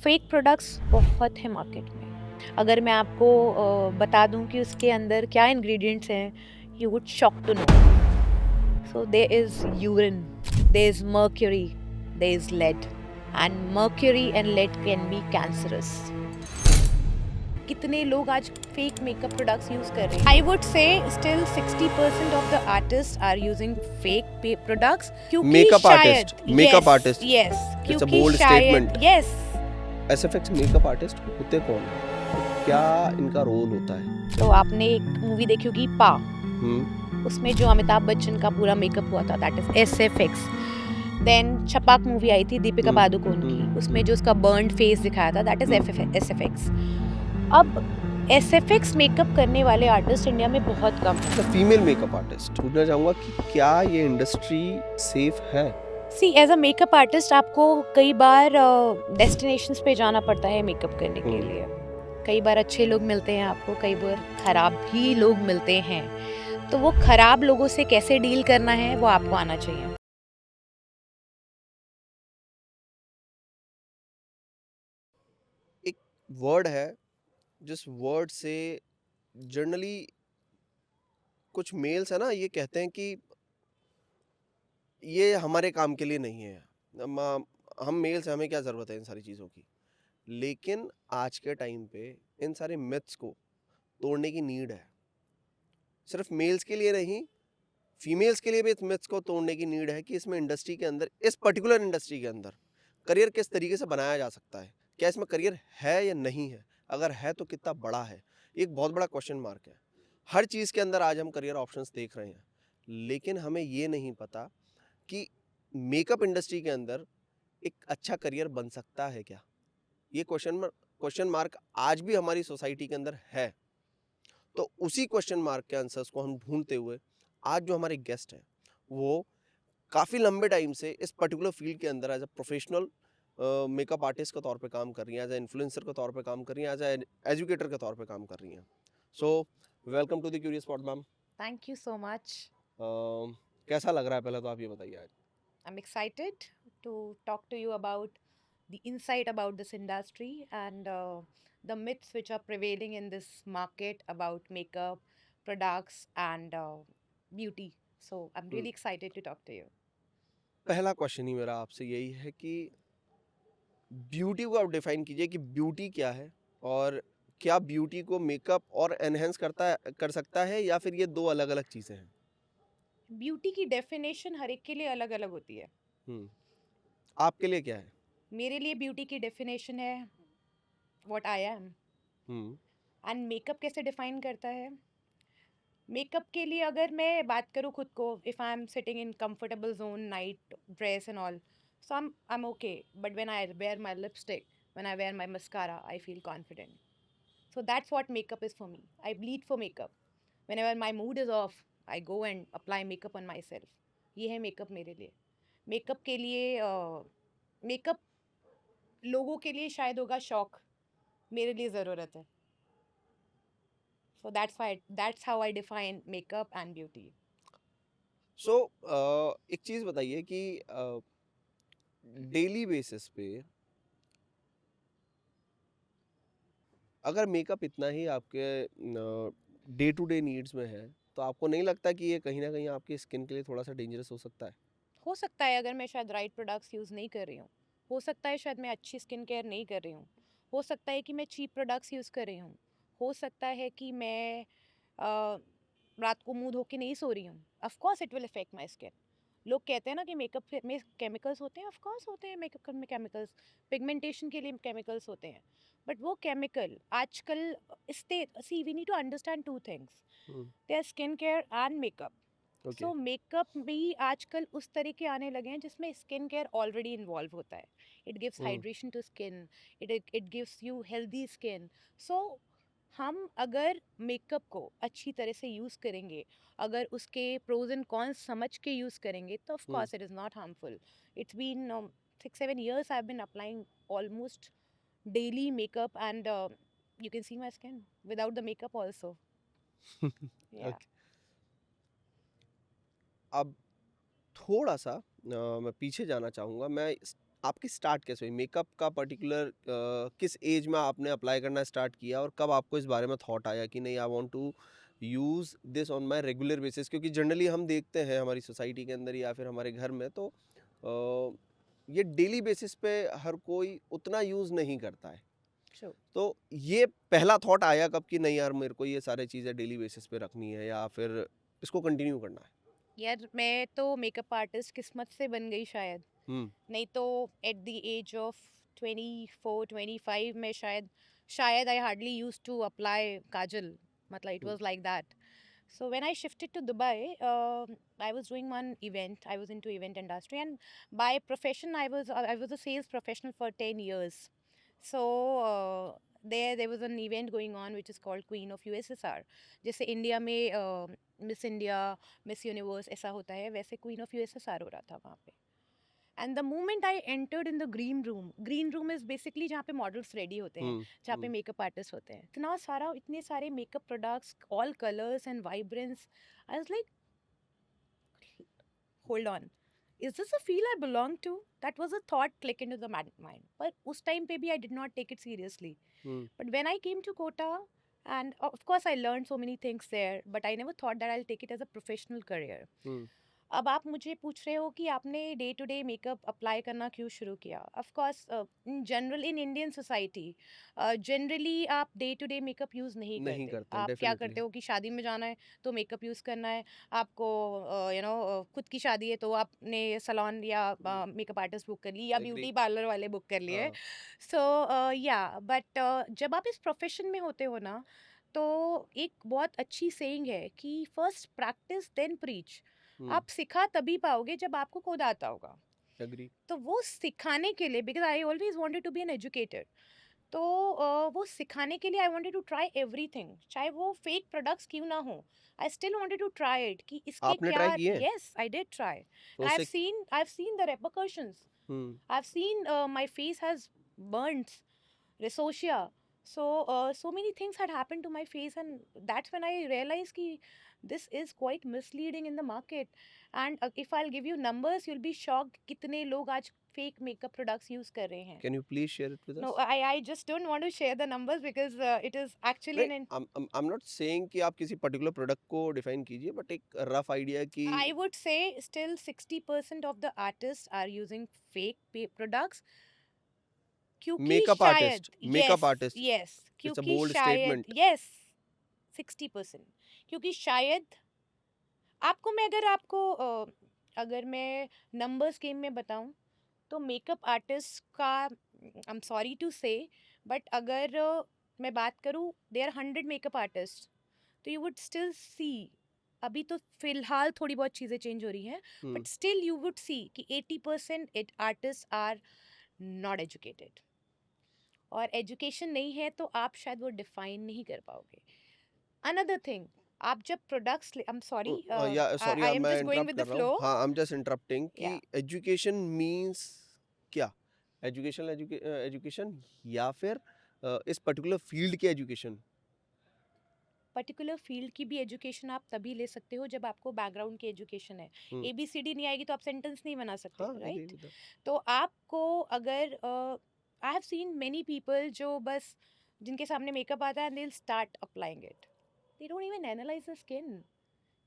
Fake products बहुत है market में। अगर मैं आपको बता दूं कि उसके अंदर क्या इंग्रेडिएंट्स हैं, you would shock to know. So there is urine, there is mercury, there is lead, and mercury and lead can be cancerous. कितने लोग आज फेक मेकअप प्रोडक्ट्स यूज कर रहे हैं? I would say still 60% of the artist are using fake products, क्योंकि makeup शायद artist, makeup artist, yes it's a क्योंकि bold शायद statement. Yes SFX makeup artist होते कौन है, क्या इनका रोल होता है? तो आपने एक मूवी देखी होगी पा, हम्म उसमें जो अमिताभ बच्चन का पूरा मेकअप हुआ था, that is SFX. Then Chhapaak movie आई थी दीपिका पादुकोण की, उसमें जो उसका बर्न्ड फेस दिखाया था, दैट इज एसएफएक्स। अब एसएफएक्स मेकअप करने वाले आर्टिस्ट इंडिया में बहुत कम है। फीमेल मेकअप आर्टिस्ट पूछना चाहूंगा कि क्या ये इंडस्ट्री सेफ है? See as a makeup artist आपको कई बार डेस्टिनेशंस पे जाना पड़ता है मेकअप करने के लिए। कई बार अच्छे लोग मिलते हैं आपको, कई बार खराब भी लोग मिलते हैं। तो वो खराब लोगों से कैसे डील करना है वो आपको आना चाहिए। एक वर्ड है जिस वर्ड से जनरली कुछ मेल्स है ना, ये कहते हैं कि ये हमारे काम के लिए नहीं है। हम मेल्स हैं, हमें क्या ज़रूरत है इन सारी चीज़ों की। लेकिन आज के टाइम पे इन सारे मिथ्स को तोड़ने की नीड है। सिर्फ मेल्स के लिए नहीं, फीमेल्स के लिए भी इस मिथ्स को तोड़ने की नीड है कि इसमें इंडस्ट्री के अंदर, इस पर्टिकुलर इंडस्ट्री के अंदर करियर किस तरीके से बनाया जा सकता है। क्या इसमें करियर है या नहीं है? अगर है तो कितना बड़ा है? एक बहुत बड़ा क्वेश्चन मार्क है। हर चीज़ के अंदर आज हम करियर ऑप्शंस देख रहे हैं, लेकिन हमें ये नहीं पता कि मेकअप इंडस्ट्री के अंदर एक अच्छा करियर बन सकता है क्या। ये क्वेश्चन मार्क आज भी हमारी सोसाइटी के अंदर है। तो उसी क्वेश्चन मार्क के आंसर्स को हम ढूंढते हुए आज जो हमारे गेस्ट हैं, वो काफ़ी लंबे टाइम से इस पर्टिकुलर फील्ड के अंदर as a professional makeup artist के तौर पे काम कर रही हैं, एज ए इन्फ्लुएंसर के तौर पे काम कर रही हैं, एज ए एजुकेटर के तौर पे काम कर रही हैं। So welcome to the curious pot ma'am. Thank you so much. कैसा लग रहा है, पहले तो आप ये बताइए आज। I am excited to talk to you about the insight about this industry and the myths which are prevailing in this market about makeup products and beauty. So I'm really excited to talk to you. पहला question ही मेरा आपसे यही है कि beauty को आप define कीजिए कि ब्यूटी क्या है, और क्या ब्यूटी को मेकअप और एनहेंस कर सकता है, या फिर ये दो अलग अलग चीज़ें हैं? ब्यूटी की डेफिनेशन हर एक के लिए अलग अलग होती है। हम्म आपके लिए क्या है? मेरे लिए ब्यूटी की डेफिनेशन है what I am. Hmm and makeup कैसे डिफाइन करता है? मेकअप के लिए अगर मैं बात करूँ खुद को, if I am sitting in comfortable zone, night dress and all, so I'm okay, but when I wear my lipstick, when I wear my mascara, I feel confident. So that's what makeup is for me. I bleed for makeup. Whenever my mood is off, I go and apply makeup on myself. ये है makeup मेरे लिए। Makeup के लिए makeup लोगों के लिए शायद होगा शौक, मेरे लिए ज़रूरत है। So that's how I define makeup and beauty. सो एक चीज़ बताइए कि डेली बेसिस पे अगर मेकअप इतना ही आपके डे टू डे नीड्स में है, तो आपको नहीं लगता कि ये कहीं ना कहीं आपकी स्किन के लिए थोड़ा सा डेंजरस हो सकता है? हो सकता है अगर मैं शायद राइट प्रोडक्ट्स यूज़ नहीं कर रही हूँ, हो सकता है शायद मैं अच्छी स्किन केयर नहीं कर रही हूँ, हो सकता है कि मैं चीप प्रोडक्ट्स यूज़ कर रही हूँ, हो सकता है कि मैं रात को मुंह धो के नहीं सो रही हूँ। Of course it will affect my skin. लोग कहते हैं ना कि मेकअप में केमिकल्स होते हैं, ऑफ कोर्स होते हैं मेकअप में केमिकल्स, पिगमेंटेशन के लिए केमिकल्स होते हैं। बट वो केमिकल आजकल इससे, see we need to understand two things, there skin care and makeup. Okay. So makeup भी आजकल उस तरह के आने लगे हैं जिसमें स्किन केयर ऑलरेडी इन्वॉल्व होता है। It gives hydration to skin, it gives you healthy skin. So हम अगर मेकअप को अच्छी तरह से यूज़ करेंगे, अगर उसके प्रोज एंड कॉन्स समझ के यूज़ करेंगे, तो of course it is not harmful. It's been 6-7 years I've been applying almost daily makeup, and you can see my skin without the makeup also. Yeah. Okay. अब थोड़ा सा मैं पीछे जाना चाहूँगा। मैं आपकी स्टार्ट कैसे हुई मेकअप का पर्टिकुलर, किस एज में आपने अप्लाई करना स्टार्ट किया और कब आपको इस बारे में थॉट आया कि नहीं I want to use this on my regular basis? क्योंकि जनरली हम देखते हैं हमारी सोसाइटी के अंदर या फिर हमारे घर में तो ये डेली बेसिस पे हर कोई उतना यूज़ नहीं करता है। True. तो ये पहला थॉट आया कब कि नहीं यार मेरे को ये सारी चीज़ें डेली बेसिस पे रखनी है या फिर इसको कंटिन्यू करना है? यार मैं तो मेकअप आर्टिस्ट किस्मत से बन गई शायद, हुँ, नहीं तो एट द एज ऑफ 24-25 में शायद I hardly use to apply kajal, मतलब it hmm, was like that. So when I shifted to Dubai, I was doing one event. I was into event industry, and by profession, I was a sales professional for 10 years. So there was an event going on which is called Queen of USSR. जैसे India में miss India, miss universe ऐसा होता है, वैसे queen of USSR हो रहा था वहाँ पे. And the moment I entered in the green room is basically जहाँ पे मॉडल्स रेडी होते हैं, हुँ, जहाँ पे हुँ। मेकअप आर्टिस्ट होते हैं, इतने सारे makeup products, all colours and vibrance. I was like, hold on, is this a field I belong to? That was a thought click into the mind. But उस time पे भी I did not take it seriously. Hmm, But when I came to Kota, and of course I learned so many things there, but I never thought that I'll take it as a professional career. हुँ। अब आप मुझे पूछ रहे हो कि आपने day to day makeup apply करना क्यों शुरू किया. Of course in general in Indian society generally आप day to day makeup use नहीं नहीं करते. करते हैं आप क्या डेफ़िनिटली। करते हो कि शादी में जाना है तो मेकअप यूज़ करना है. आपको खुद की शादी है तो आपने सैलून या हुँ, मेकअप आर्टिस्ट बुक कर ली या एग्री। ब्यूटी पार्लर वाले बुक कर लिए. हाँ, सो या बट जब आप इस प्रोफेशन में होते हो ना, तो एक बहुत अच्छी सेइंग है कि फर्स्ट प्रैक्टिस देन प्रीच. हुँ, आप सिखा तभी पाओगे जब आपको खुद आता होगा. एग्री। तो वो सिखाने के लिए, because I always wanted to be an educator, तो वो सिखाने के लिए I wanted to try everything, चाहे वो फेक प्रोडक्ट्स क्यों ना हो. I still wanted to try it कि इसके आपने क्या. ट्राई किए हैं? यस आई डिड ट्राई तो एंड उससे I have seen the repercussions. हुँ, I've seen my face has burnt, rosacea. So many things had happened to my face, and that's when I realized कि this is quite misleading in the market. And if I'll give you numbers, you'll be shocked कितने लोग आज fake makeup products use कर रहे हैं. Can you please share it with No, us? I just don't want to share the numbers because it is actually नहीं, I am not saying कि आप किसी पर्टिकुलर प्रोडक्ट को डिफाइन कीजिए but एक रफ आइडिया कि I would say still 60% of the artists are using fake products. क्योंकि शायद, makeup yes, artist, yes, it's a क्योंकि बोल्ड शायद, स्टेटमेंट। यस, 60%, क्योंकि शायद आपको मैं अगर मैं नंबर्स गेम में बताऊं, तो मेकअप आर्टिस्ट का, आई एम सॉरी टू से, बट अगर मैं बात करूं, देयर 100 मेकअप आर्टिस्ट, तो यू वुड स्टिल सी, अभी तो फिलहाल थोड़ी बहुत चीज़ें चेंज हो रही हैं, hmm, but still you would see कि 80% आर्टिस्ट आर नॉट एजुकेटेड. और एजुकेशन नहीं है तो आप शायद वो डिफाइन नहीं कर पाओगे. अनदर थिंग, आप जब प्रोडक्ट्स, आई एम सॉरी, या सॉरी आई एम मैं just going interrupt with the कर रहा हूँ। फ्लो. हाँ, आई एम जस्ट इंटरप्टिंग कि या एजुकेशन मीन्स क्या? एजुकेशन या फिर इस पर्टिकुलर फील्ड की एजुकेशन? पर्टिकुलर फील्ड की भी एजुकेशन आप तभी ले सकते हो जब आपको बैकग्राउंड की एजुकेशन है. हुँ, ABCD नहीं आएगी तो आप सेंटेंस नहीं बना सकते, हाँ, एग्री राइट? With that. तो आपको अगर, आई हैव सीन मेनी पीपल जो बस, जिनके सामने मेकअप आता है and they will start applying it. They don't even analyse the skin,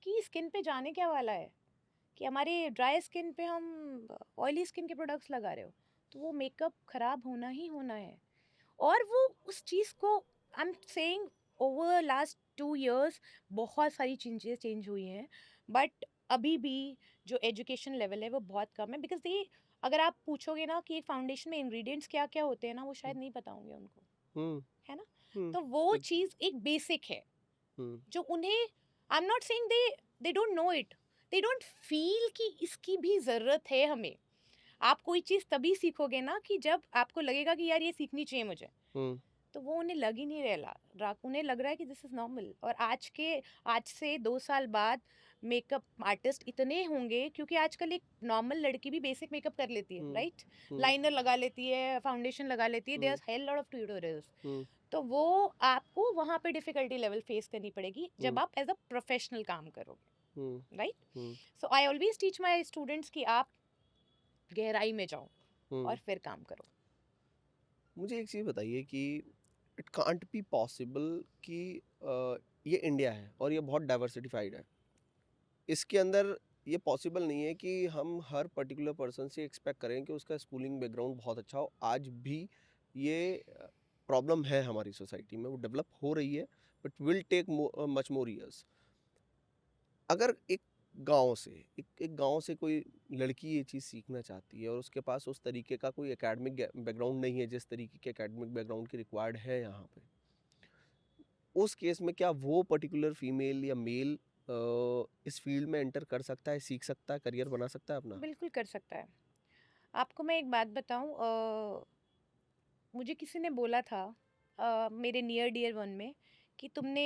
कि स्किन पे जाने क्या वाला है, कि हमारे ड्राई स्किन पे हम ऑयली स्किन के प्रोडक्ट्स लगा रहे हो, तो वो मेकअप खराब होना ही होना है. और वो उस चीज़ को, I am saying, over last 2 years बहुत सारी चीज़ें चेंज हुई हैं, बट अभी भी जो एजुकेशन लेवल है वो बहुत कम है. बिकॉज दे, अगर आप पूछोगे ना कि एक फाउंडेशन में इंग्रेडिएंट्स क्या क्या होते हैं ना, वो हुँ, शायद नहीं पता होंगे उनको, हुँ, है ना. हुँ, तो वो एग चीज़ एक बेसिक है हुँ, जो उन्हें, I am not saying they don't know it, they don't feel कि इसकी भी ज़रूरत है हमें. आप कोई चीज़ तभी सीखोगे ना कि जब आपको लगेगा कि यार ये सीखनी चाहिए मुझे. हुँ, तो वो उन्हें लग ही नहीं रहा, उन्हें लग रहा है कि दिस इज़ नॉर्मल. और आज से 2 साल बाद मेकअप आर्टिस्ट इतने होंगे, क्योंकि आजकल एक नॉर्मल लड़की भी बेसिक मेकअप कर लेती है, हुँ, राइट? हुँ, लाइनर लगा लेती है, फाउंडेशन लगा लेती है, there hmm, is hell lot of tutorials. Hmm, तो वो आपको वहाँ पे डिफिकल्टी लेवल फेस करनी पड़ेगी हुँ, जब आप एज अ प्रोफेशनल काम करोगे, hmm, right? Hmm, so I always teach my students कि आप गहराई में जाओ. और हम्म। फिर काम करो। मुझे एक चीज़ बताइए कि इट कांट बी पॉसिबल कि ये इंडिया है और ये बहुत डाइवर्सिफाइड है। इसके अंदर ये पॉसिबल नहीं है कि हम हर पर्टिकुलर पर्सन से एक्सपेक्ट करें कि उसका स्कूलिंग बैकग्राउंड बहुत अच्छा हो। आज भी ये प्रॉब्लम है हमारी सोसाइटी में, वो डेवलप हो रही है, but will take much more years. अगर एक गांव से कोई लड़की ये चीज़ सीखना चाहती है और उसके पास उस तरीके का कोई एकेडमिक बैकग्राउंड नहीं है जिस तरीके के एकेडमिक बैकग्राउंड की रिक्वायर्ड है यहाँ पे, उस केस में क्या वो पर्टिकुलर फीमेल या मेल इस फील्ड में एंटर कर सकता है, सीख सकता है, करियर बना सकता है अपना? बिल्कुल कर सकता है। आपको मैं एक बात बताऊँ, मुझे किसी ने बोला था मेरे नियर डियर वन में कि तुमने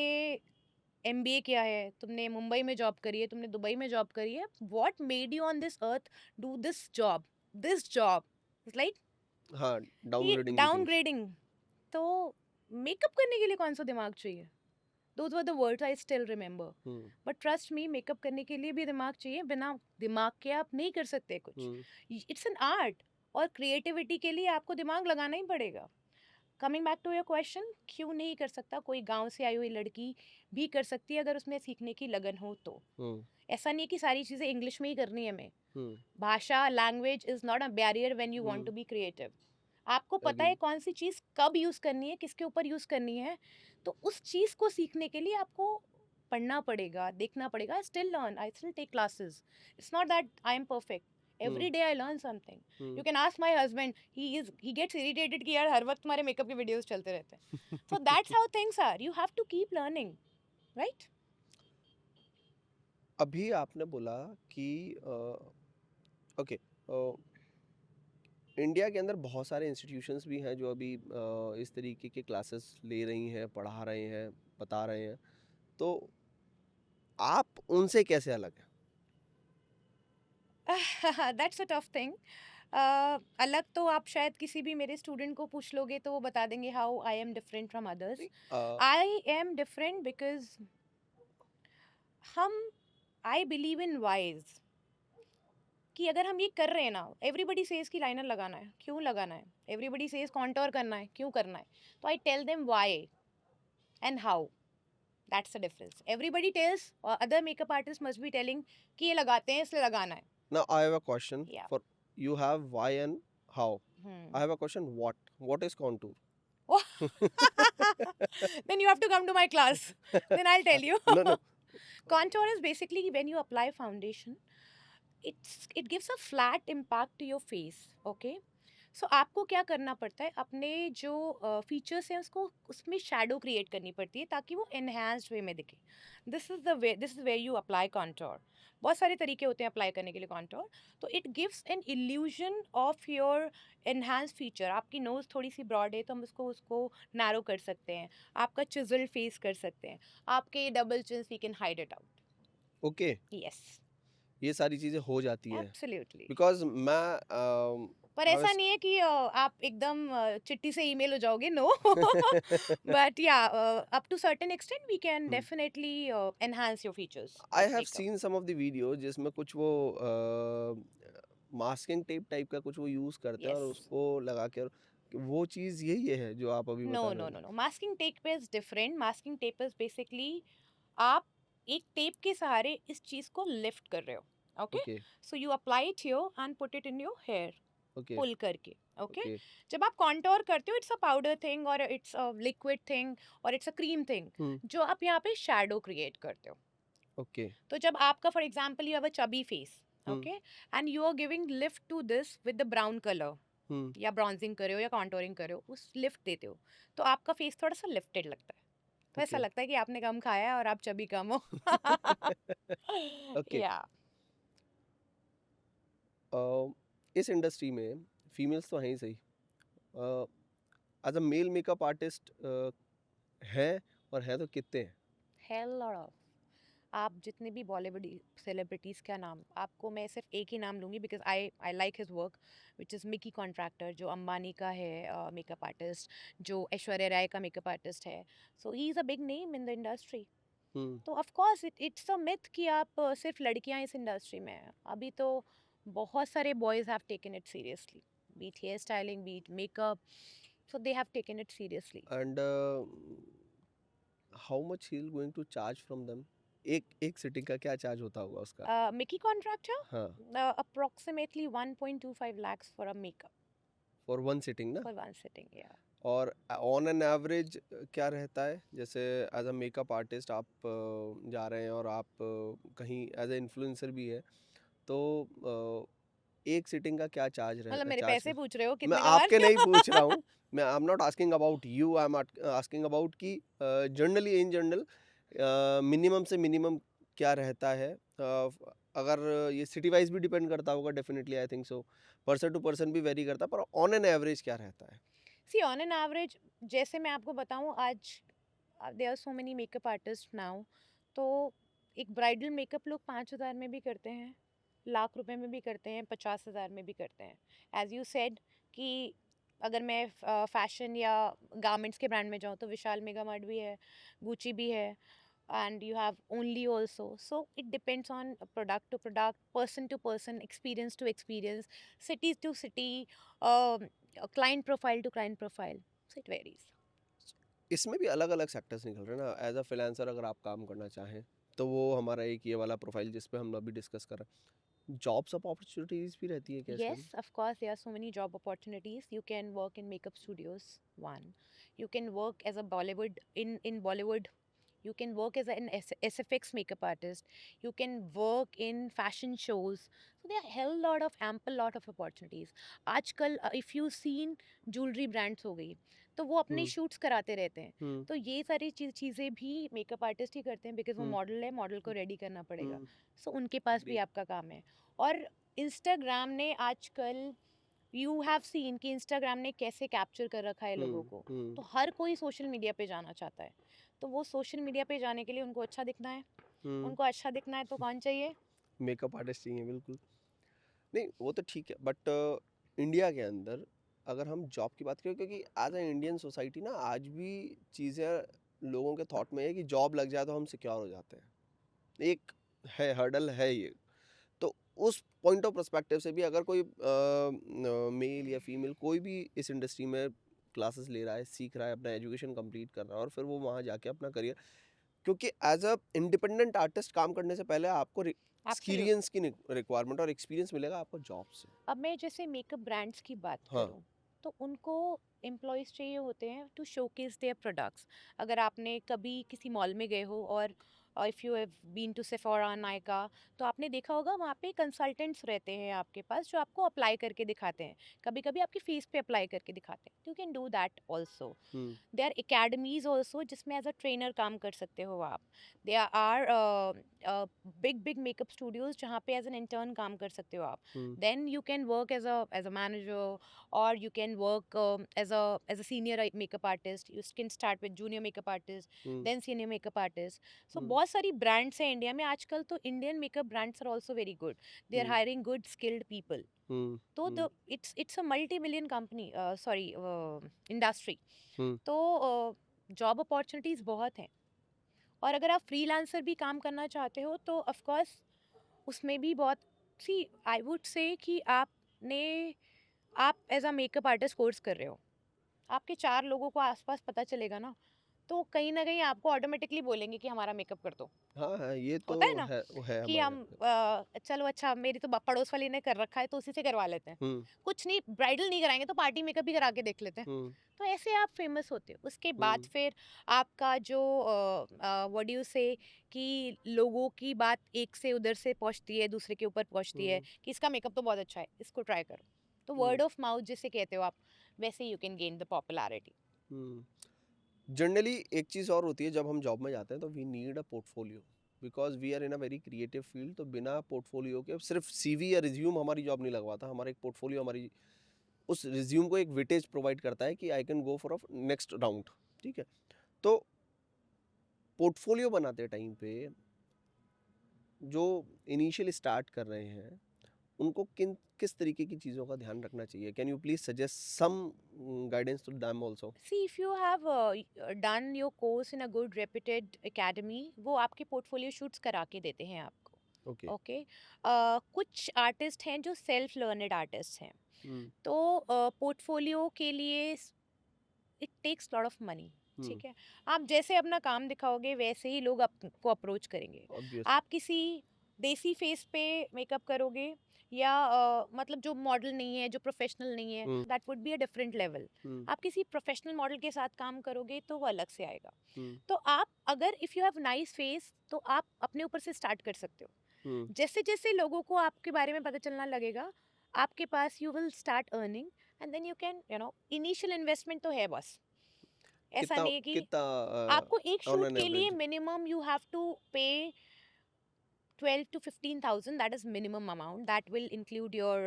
एमबीए किया है, तुमने मुंबई में जॉब करी है, तुमने दुबई में जॉब करी है, what made you on this earth do this job it's like हाँ, कि डाउनग्रेडिंग द थिंग्स। डाउनग्रेडिंग। तो मेकअप करने के लिए कौन सा दिमाग चाहिए? Those were the words I still remember. Hmm. But trust me, makeup करने के लिए भी दिमाग चाहिए, बिना दिमाग के आप नहीं कर सकते कुछ। हम्म। इट्स एन आर्ट, और क्रिएटिविटी के लिए आपको दिमाग लगाना ही पड़ेगा। Coming back to your question, क्यों नहीं कर सकता? कोई गांव से आई हुई लड़की भी कर सकती है अगर उसमें सीखने की लगन हो तो। हम्म। ऐसा नहीं है कि सारी चीज़ें इंग्लिश में ही करनी है हमें। हम्म। भाषा, language is not a barrier when you want हम्म। To be creative. आपको पता एग्री। है कौन सी चीज़ कब यूज़ करनी है, किसके ऊपर यूज़ करनी है, तो उस चीज़ को सीखने के लिए आपको पढ़ना पड़ेगा, देखना पड़ेगा। I still learn, I still take classes. It's not that I am perfect. हम्म। Every day I learn something. हम्म। You can ask my husband, he gets irritated कि यार हर वक्त तुम्हारे मेकअप के वीडियोस चलते रहते हैं। So that's how things are, you have to keep learning, right? अभी आपने बोला कि ओके, इंडिया के अंदर बहुत सारे इंस्टीट्यूशंस भी हैं जो अभी इस तरीके के क्लासेस ले रही हैं, पढ़ा रहे हैं, बता रहे हैं। तो आप उनसे कैसे अलग हैं? That's a tough thing. अलग तो आप शायद किसी भी मेरे स्टूडेंट को पूछ लोगे तो वो बता देंगे how I am different from others. नहीं, आई एम डिफरेंट बिकॉज हम आई बिलीव इन वाइज, कि अगर हम ये कर रहे हैं ना, एवरीबडी सेज कि लाइनर लगाना है, क्यों लगाना है? एवरीबडी सेज कॉन्टोर करना है, क्यों करना है? तो I tell them why and how. That's the difference. Everybody tells, other makeup artist must be telling कि ये लगाते हैं इसलिए लगाना है। now I have a question या for you. Have why and how. I hmm. have a question. What is contour? Then you have to come to my class. Then I'll tell you. No, no. Contour is basically when you apply foundation, it gives a flat impact to your face. Okay. सो आपको क्या करना पड़ता है, अपने जो features हैं उसको उसमें शैडो क्रिएट करनी पड़ती है ताकि वो एनहांस्ड वे में दिखे। This is where you apply contour. बहुत सारे तरीके होते हैं अप्लाई करने के लिए कॉन्टोर। तो it gives an illusion of your enhance feature. आपकी नोज़ थोड़ी सी ब्रॉड है तो हम उसको उसको नैरो कर सकते हैं। आपका चिजल्ड फेस कर सकते हैं। आपके double chins we can hide it out. Okay, yes, ये सारी चीजें हो जाती हैं एब्सोल्युटली। because मैं पर I ऐसा was नहीं है कि आप एकदम चिट्ठी से ईमेल हो जाओगे, नो। बट या up to certain extent we can definitely enhance your features I with have makeup. seen some of the video जिसमें कुछ वो मास्किंग टेप टाइप का कुछ वो यूज करते हैं और यस। उसको लगा के, वो चीज यही है जो आप अभी नो बता रहे नो हो नो ना? No, masking tape is different. Masking tape is basically आप एक टेप के सहारे इस चीज को लिफ्ट कर रहे हो। Okay. Okay. So you apply it here and put it in your hair, okay. Pull करके। ओके। ओके। जब आप कॉन्टोर करते हो, इट्स अ पाउडर थिंग और इट्स अ लिक्विड थिंग और it's a cream thing, hmm. जो आप यहाँ पे शैडो क्रिएट करते हो। ओके। तो जब आपका for example you have a chubby face, hmm. Okay, and you are giving lift to this with the brown colour, hmm. या ब्राउजिंग करे हो या कॉन्टोरिंग करे हो, उस लिफ्ट देते हो, तो आपका फेस थोड़ा सा लिफ्टेड लगता है। तो ऐसा ओके। लगता है कि आपने कम खाया है और आप चबी कम हो। ओके। या इस इंडस्ट्री में फीमेल्स तो हैं ही सही, as a male makeup artist है, और है तो कितने हैं? Hell lot of. आप जितने भी बॉलीवुड सेलिब्रिटीज़ का नाम, आपको मैं सिर्फ एक ही नाम लूँगी because I I like his work, which is Mickey contractor, जो अंबानी का है मेकअप आर्टिस्ट, जो ऐश्वर्या राय का मेकअप आर्टिस्ट है। So he is a big name in the industry. Hmm. तो of course it's a myth कि आप सिर्फ लड़कियां इस इंडस्ट्री में हैं। अभी तो बहुत सारे boys have taken it seriously, be it hairstyling, be it makeup. So they have taken it seriously. And how much he is going to charge from them? एक एक सिटिंग का क्या चार्ज होता होगा उसका? Mickey contractor, हाँ, approximately 1.25 lakhs for a makeup for one sitting ना? for one sitting. Yeah. और ऑन एन एवरेज क्या रहता है? जैसे एज अ मेकअप आर्टिस्ट आप जा रहे हैं और आप कहीं एज अ इन्फ्लुएंसर भी है, तो एक सिटिंग का क्या चार्ज मतलब मेरे चार्ज? पैसे पूछ रहे हो मैं कितने कमा आपके रहे नहीं पूछ रहा हो? हूँ, मैं I am not asking about you, I am asking about कि जनरली इन जनरल मिनिमम से मिनिमम क्या रहता है? अगर ये सिटी वाइज भी डिपेंड करता होगा, definitely I think so, person to person भी वेरी करता है, पर ऑन एन एवरेज क्या रहता है? See, on an average, जैसे मैं आपको बताऊं, आज there are so many makeup artists now. तो एक ब्राइडल मेकअप लोग 5,000 में भी करते हैं, लाख रुपए में भी करते हैं, 50,000 में भी करते हैं. एज यू सेड कि अगर मैं फैशन या गारमेंट्स के ब्रांड में जाऊँ तो विशाल मेगा मार्ट भी है, गुची भी है, and you have only also. So it depends on product to product, person to person, experience to experience, city to city, client profile to client profile. So it varies. इसमें भी अलग अलग sectors निकल रहे हैं ना। एज अ फ्रीलांसर अगर आप काम करना चाहें, तो वो हमारा एक ये वाला प्रोफाइल जिस पे हम अभी डिस्कस कर रहे हैं, जॉब्स अपॉर्चुनिटीज भी रहती है कैसे? Yes, of course, there are so many job opportunities. You can work in makeup studios. One, you can work as a Bollywood in Bollywood. You can work as an SFX makeup artist. You can work in fashion shows. So there are a hell lot of ample lot of opportunities. आजकल if you seen jewelry brands हो गई, तो वो अपने हम्म, shoots कराते रहते हैं. हम्म, तो ये सारी चीज़ें भी मेकअप आर्टिस्ट ही करते हैं, बिकॉज वो हम्म, मॉडल है, मॉडल को रेडी करना पड़ेगा. हम्म, सो उनके पास भी भी, आपका काम है. और इंस्टाग्राम ने आजकल, यू हैव सीन कि इंस्टाग्राम ने कैसे कैप्चर कर रखा है लोगों को. तो हर कोई सोशल मीडिया पे जाना चाहता है. तो वो सोशल मीडिया पे जाने के लिए उनको अच्छा दिखना है. हम्म, उनको अच्छा दिखना है तो कौन चाहिए? मेकअप आर्टिस्ट चाहिए बिल्कुल। नहीं, वो तो ठीक है, बट इंडिया के अंदर अगर हम जॉब की बात करें, क्योंकि एज अ इंडियन सोसाइटी ना आज भी चीज़ें लोगों के थॉट में है कि जॉब लग जाए तो हम सिक्योर हो जाते हैं। एक है हर्डल है ये। तो उस पॉइंट ऑफ पर्सपेक्टिव से भी अगर कोई मेल या फीमेल कोई भी इस इंडस्ट्री में क्लासेस ले रहा है, सीख रहा है, अपना एजुकेशन कंप्लीट कर रहा है और फिर वो वहाँ जाके अपना करियर, क्योंकि एज अ इंडिपेंडेंट आर्टिस्ट काम करने से पहले आपको एब्सोल्युटली. एक्सपीरियंस की रिक्वायरमेंट और एक्सपीरियंस मिलेगा आपको जॉब से। अब मैं जैसे मेकअप ब्रांड्स की बात हाँ। करूं, तो उनको एम्प्लॉयज़ चाहिए होते हैं टू शोकेस देयर प्रोडक्ट्स. अगर आपने कभी किसी मॉल में गए हो और if you have been to Sephora, Nykaa, तो आपने देखा होगा वहाँ पे कंसल्टेंट्स रहते हैं आपके पास जो आपको अप्लाई करके दिखाते हैं. कभी कभी आपकी फेस पे अप्लाई करके दिखाते हैं. You can do that also. Hmm, they are academies also जिसमें एज अ ट्रेनर काम कर सकते हो आप. They are big big makeup studios जहाँ पे एज एन इंटर्न काम कर सकते हो आप. हम्म, Then you can work as a manager, or you can work as a senior makeup artist. You can start with junior makeup artist, hmm, then senior makeup artist. So हम्म, बहुत सारी brands हैं India में आजकल. तो Indian makeup brands are also very good. They are hmm, hiring good skilled people. हम्म, तो हम्म, it's a multi-million company, sorry, industry. हम्म, तो job opportunities बहुत हैं. और अगर आप फ्रीलांसर भी काम करना चाहते हो तो ऑफ कोर्स उसमें भी बहुत सी, आई वुड से कि आप as a makeup artist course कर रहे हो, आपके 4 लोगों को आसपास पता चलेगा ना, तो कहीं ना कहीं आपको ऑटोमेटिकली बोलेंगे कि हमारा मेकअप कर दो. हाँ हाँ, ये तो होता है ना है, वो है कि हमारे हम यहाँ पे। चलो अच्छा मेरी तो पड़ोस वाली ने कर रखा है तो उसी से करवा लेते हैं. हम्म, कुछ नहीं, ब्राइडल नहीं कराएंगे तो पार्टी मेकअप भी करा के देख लेते हैं. हम्म, तो ऐसे आप फेमस होते हो. उसके बाद हम्म, फिर आपका जो व्हाट डू यू से कि लोगों की बात एक से उधर से पहुंचती है दूसरे के ऊपर पहुंचती है हम्म, कि इसका मेकअप तो बहुत अच्छा है, इसको ट्राई करो. तो हम्म, वर्ड ऑफ माउथ जिसे कहते हो आप, वैसे you can gain the popularity. Hmm. Generally एक चीज़ और होती है, जब हम जॉब में जाते हैं तो we need a portfolio, because we are in a very creative field. तो बिना पोर्टफोलियो के सिर्फ सीवी या रिज्यूम हमारी जॉब नहीं लगवाता, हमारा एक पोर्टफोलियो हमारी उस रिज्यूम को एक वेटेज प्रोवाइड करता है कि I can go for a next round. ठीक है, तो पोर्टफोलियो बनाते टाइम पे जो इनिशियल स्टार्ट कर रहे हैं उनको किस तरीके की चीज़ों का ध्यान रखना चाहिए? Can you please suggest some guidance to them also? See if you have done your course in a good reputed academy, वो आपके पोर्टफोलियो शूट्स करा के देते हैं आपको. ओके। ओके। कुछ आर्टिस्ट हैं जो सेल्फ लर्नड आर्टिस्ट हैं, हुँ, तो पोर्टफोलियो के लिए it takes lot of money. Hmm, ठीक है, आप जैसे अपना काम दिखाओगे वैसे ही लोग आपको अप्रोच करेंगे। ऑब्वियस। आप किसी देसी फेस पे मेकअप करोगे या मतलब जो मॉडल नहीं है, जो प्रोफेशनल नहीं है, hmm, that would be a different level. Hmm, आप किसी प्रोफेशनल मॉडल के साथ काम करोगे तो वो अलग से आएगा। हुँ, तो आप अगर if you have nice face तो आप अपने ऊपर से स्टार्ट कर सकते हो। हुँ। जैसे जैसे लोगों को आपके बारे में पता चलना लगेगा, आपके पास you will start earning, and then you can initial investment तो है बस। ऐसा कितना नहीं है कि कितना आपको एक ऑन शूट एन के लिए average? Minimum you have to pay 12 to 15,000, that is minimum amount. That will include your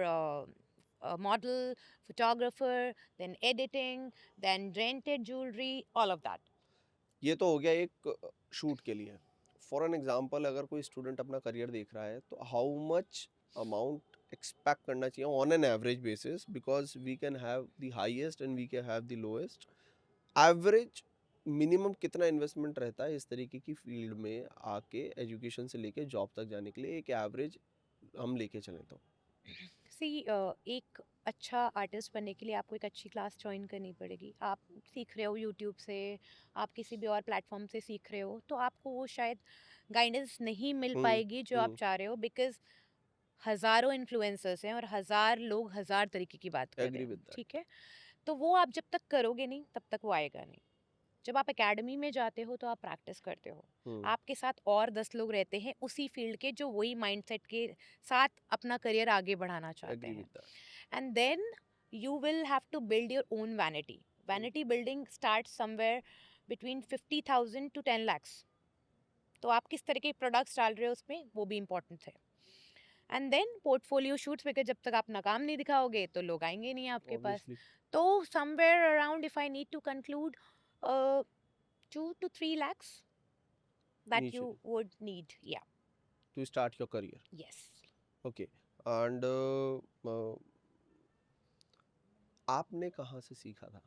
model, photographer, then editing, then rented jewelry, all of that. ये तो हो गया एक शूट के लिए। फॉर एन एग्जांपल अगर कोई स्टूडेंट अपना करियर देख रहा है तो हाउ मच अमाउंट एक्सपेक्ट करना चाहिए on an average basis, because we can have the highest and we can have the lowest. Average minimum कितना इन्वेस्टमेंट रहता है इस तरीके की फील्ड में आके, एजुकेशन से लेके जॉब तक जाने के लिए, एक एवरेज हम लेके चलें तो? सी एक अच्छा आर्टिस्ट बनने के लिए आपको एक अच्छी क्लास ज्वाइन करनी पड़ेगी। आप सीख रहे हो यूट्यूब से, आप किसी भी और प्लेटफॉर्म से सीख रहे हो, तो आपको वो शायद गाइडेंस नहीं मिल हम्म, पाएगी जो आप हम्म। चाह रहे हो, बिकॉज हज़ारों इन्फ्लुएंसर्स हैं और हज़ार लोग हज़ार तरीके की बात कर रहे एग्री हैं। विद ठीक दैट। है, तो वो आप जब तक करोगे नहीं तब तक वो आएगा नहीं। जब आप एकेडमी में जाते हो तो आप प्रैक्टिस करते हो, हम्म, आपके साथ और 10 लोग रहते हैं उसी फील्ड के जो वही माइंडसेट के साथ अपना करियर आगे बढ़ाना चाहते एग्री हैं। With that. And then you will have to build your own vanity. Vanity building start somewhere between 50,000 to 10 lakhs। तो आप किस तरह के प्रोडक्ट्स डाल रहे हो उसमें, वो भी इम्पोर्टेंट है। एंड देन पोर्टफोलियो शूट्स में जब तक आप नाकाम नहीं दिखाओगे तो लोग आएंगे नहीं आपके पास। ऑब्वियसली। तो somewhere around, if I need to conclude, 2 to 3 lakhs that you initially would need. Yeah. To start your career. Yes. Okay. And आपने कहाँ से सीखा था?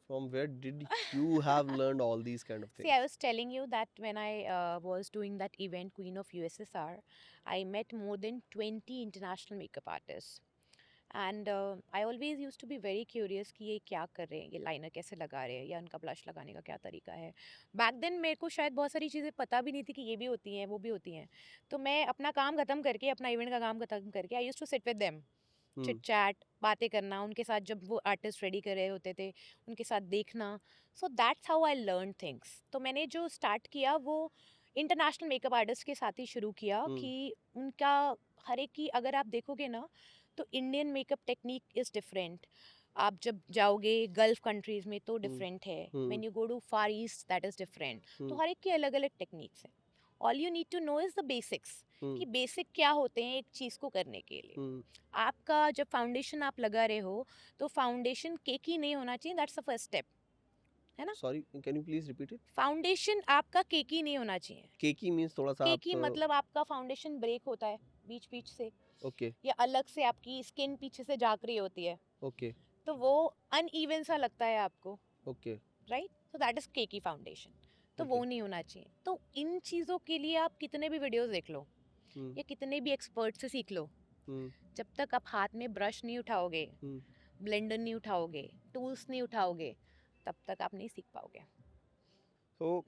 From where did you have learned all these kind of See, I things? was telling you that when I was doing that event, Queen of USSR, I met more than 20 international makeup artists. And I always use to be very curious कि ये क्या कर रहे हैं, ये liner कैसे लगा रहे हैं, या उनका ब्लश लगाने का क्या तरीका है। बैक देन मेरे को शायद बहुत सारी चीज़ें पता भी नहीं थी कि ये भी होती हैं वो भी होती हैं। तो मैं अपना काम ख़त्म करके, अपना इवेंट का काम ख़त्म करके, I use to sit with them, chit Hmm. Chat, बातें करना उनके साथ, जब वो आर्टिस्ट रेडी कर रहे होते थे उनके साथ देखना। सो that's how I learn things. तो मैंने जो स्टार्ट किया वो इंटरनेशनल मेकअप आर्टिस्ट के साथ ही शुरू किया Hmm. कि उनका हर एक की अगर आप देखोगे ना तो Indian makeup technique is different. आप जब जाओगे गल्फ कंट्रीज में तो Hmm. डिफरेंट है, Hmm. When you go to far east that is different. तो Hmm. हर एक की अलग अलग टेक्निक्स हैं। All you need to know is the basics, Hmm. कि बेसिक क्या होते हैं एक चीज़ को करने के लिए। Hmm. आपका जब फाउंडेशन आप लगा रहे हो तो फाउंडेशन केक ही नहीं होना चाहिए, दैट्स द फर्स्ट स्टेप, है ना। Sorry, can you please repeat it? Foundation आपका केक ही नहीं होना चाहिए। Cakey means थोड़ा सा केक आप ही मतलब आपका फाउंडेशन ब्रेक होता है बीच बीच से, okay, या अलग से आपकी स्किन पीछे से झाँक रही होती है, okay, तो वो अनइवन सा लगता है आपको, okay, राइट। तो दैट इज केकी फाउंडेशन। तो वो okay. नहीं होना चाहिए। तो इन चीज़ों के लिए आप कितने भी वीडियोस देख लो Hmm. या कितने भी एक्सपर्ट से सीख लो, Hmm. जब तक आप हाथ में ब्रश नहीं उठाओगे, Hmm. ब्लेंडर नहीं उठाओगे, टूल्स नहीं उठाओगे, तब तक आप नहीं सीख पाओगे। तो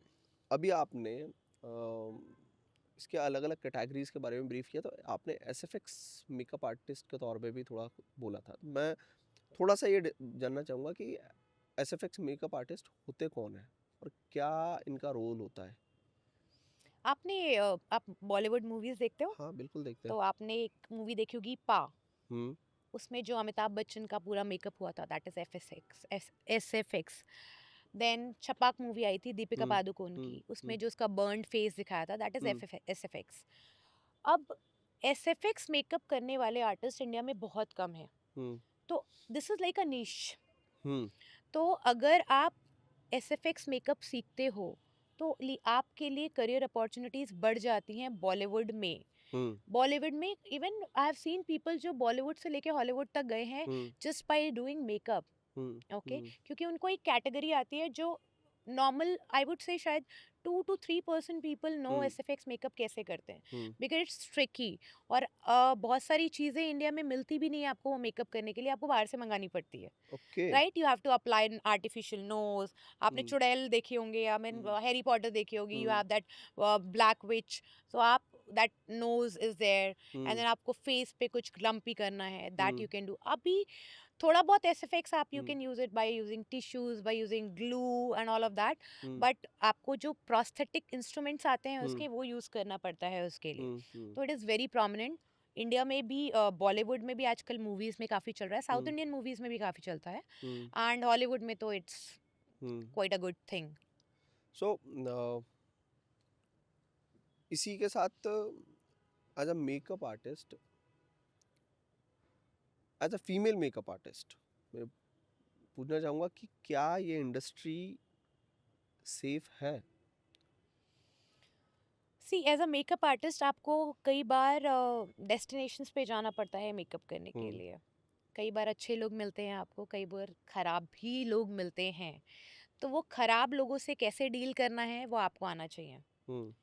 अभी आपने इसके अलग अलग कैटेगरीज के बारे में ब्रीफ किया, तो आपने एसएफएक्स मेकअप आर्टिस्ट के तौर पे भी थोड़ा बोला था। मैं थोड़ा सा ये जानना चाहूँगा कि एसएफएक्स मेकअप आर्टिस्ट होते कौन है और क्या इनका रोल होता है? आपने आप बॉलीवुड मूवीज देखते हो, हाँ, बिल्कुल देखते हैं। तो आपने एक मूवी देखी होगी पा। हुँ, उसमें जो अमिताभ बच्चन का पूरा मेकअप हुआ था that is S F X. Then Chhapaak movie आई थी दीपिका हुँ, पादुकोण हुँ, की, उसमें हुँ, जो उसका बर्न्ड फेस दिखाया था that is hmm, S F x. अब एस एफ एक्स मेकअप करने वाले आर्टिस्ट इंडिया में बहुत कम है। हुँ, तो दिस इज लाइक अ निश। हुँ, तो अगर आप एस एफ एक्स मेकअप सीखते हो तो आपके लिए करियर अपॉर्चुनिटीज बढ़ जाती हैं बॉलीवुड में। हुँ, बॉलीवुड में even I have seen people जो बॉलीवुड से लेके हॉलीवुड तक गए हैं hmm, just by doing makeup. Hmm, okay, hmm, क्योंकि उनको एक कैटेगरी आती है जो नॉर्मल आई वुड से शायद 2 to 3% people know hmm SFX makeup कैसे करते हैं, हम्म बिकॉज इट्स ट्रिकी। और बहुत सारी चीज़ें इंडिया में मिलती भी नहीं है आपको वो मेकअप करने के लिए, आपको बाहर से मंगानी पड़ती है। Okay right, you have to apply an artificial nose. आपने हम्म चुड़ैल देखी होंगे, I mean hmm Harry Potter देखी होगी, you hmm have that black witch. So आप that nose is there, and hmm then आपको फेस पे कुछ लंपी करना है, that hmm you can do. अभी थोड़ा बहुत एसएफएक्स आप you hmm can use it by using tissues, by using glue and all of that. Hmm but आपको जो प्रोस्थेटिक इंस्ट्रूमेंट्स आते हैं हम्म उसके, वो यूज करना पड़ता है उसके लिए। हम्म तो it is very prominent. India में भी, बॉलीवुड में भी आजकल मूवीज में काफ़ी चल रहा है, साउथ हम्म इंडियन मूवीज में भी काफ़ी चलता है, हम्म एंड हॉलीवुड में तो it's hmm quite a good thing. So इसी के साथ as a makeup artist, as a female makeup artist, मैं पूछना चाहूँगा कि क्या ये इंडस्ट्री सेफ है? See, as a makeup artist आपको कई बार डेस्टिनेशंस पे जाना पड़ता है मेकअप करने के हम्म लिए। कई बार अच्छे लोग मिलते हैं आपको, कई बार खराब भी लोग मिलते हैं। तो वो खराब लोगों से कैसे डील करना है वो आपको आना चाहिए। Hmm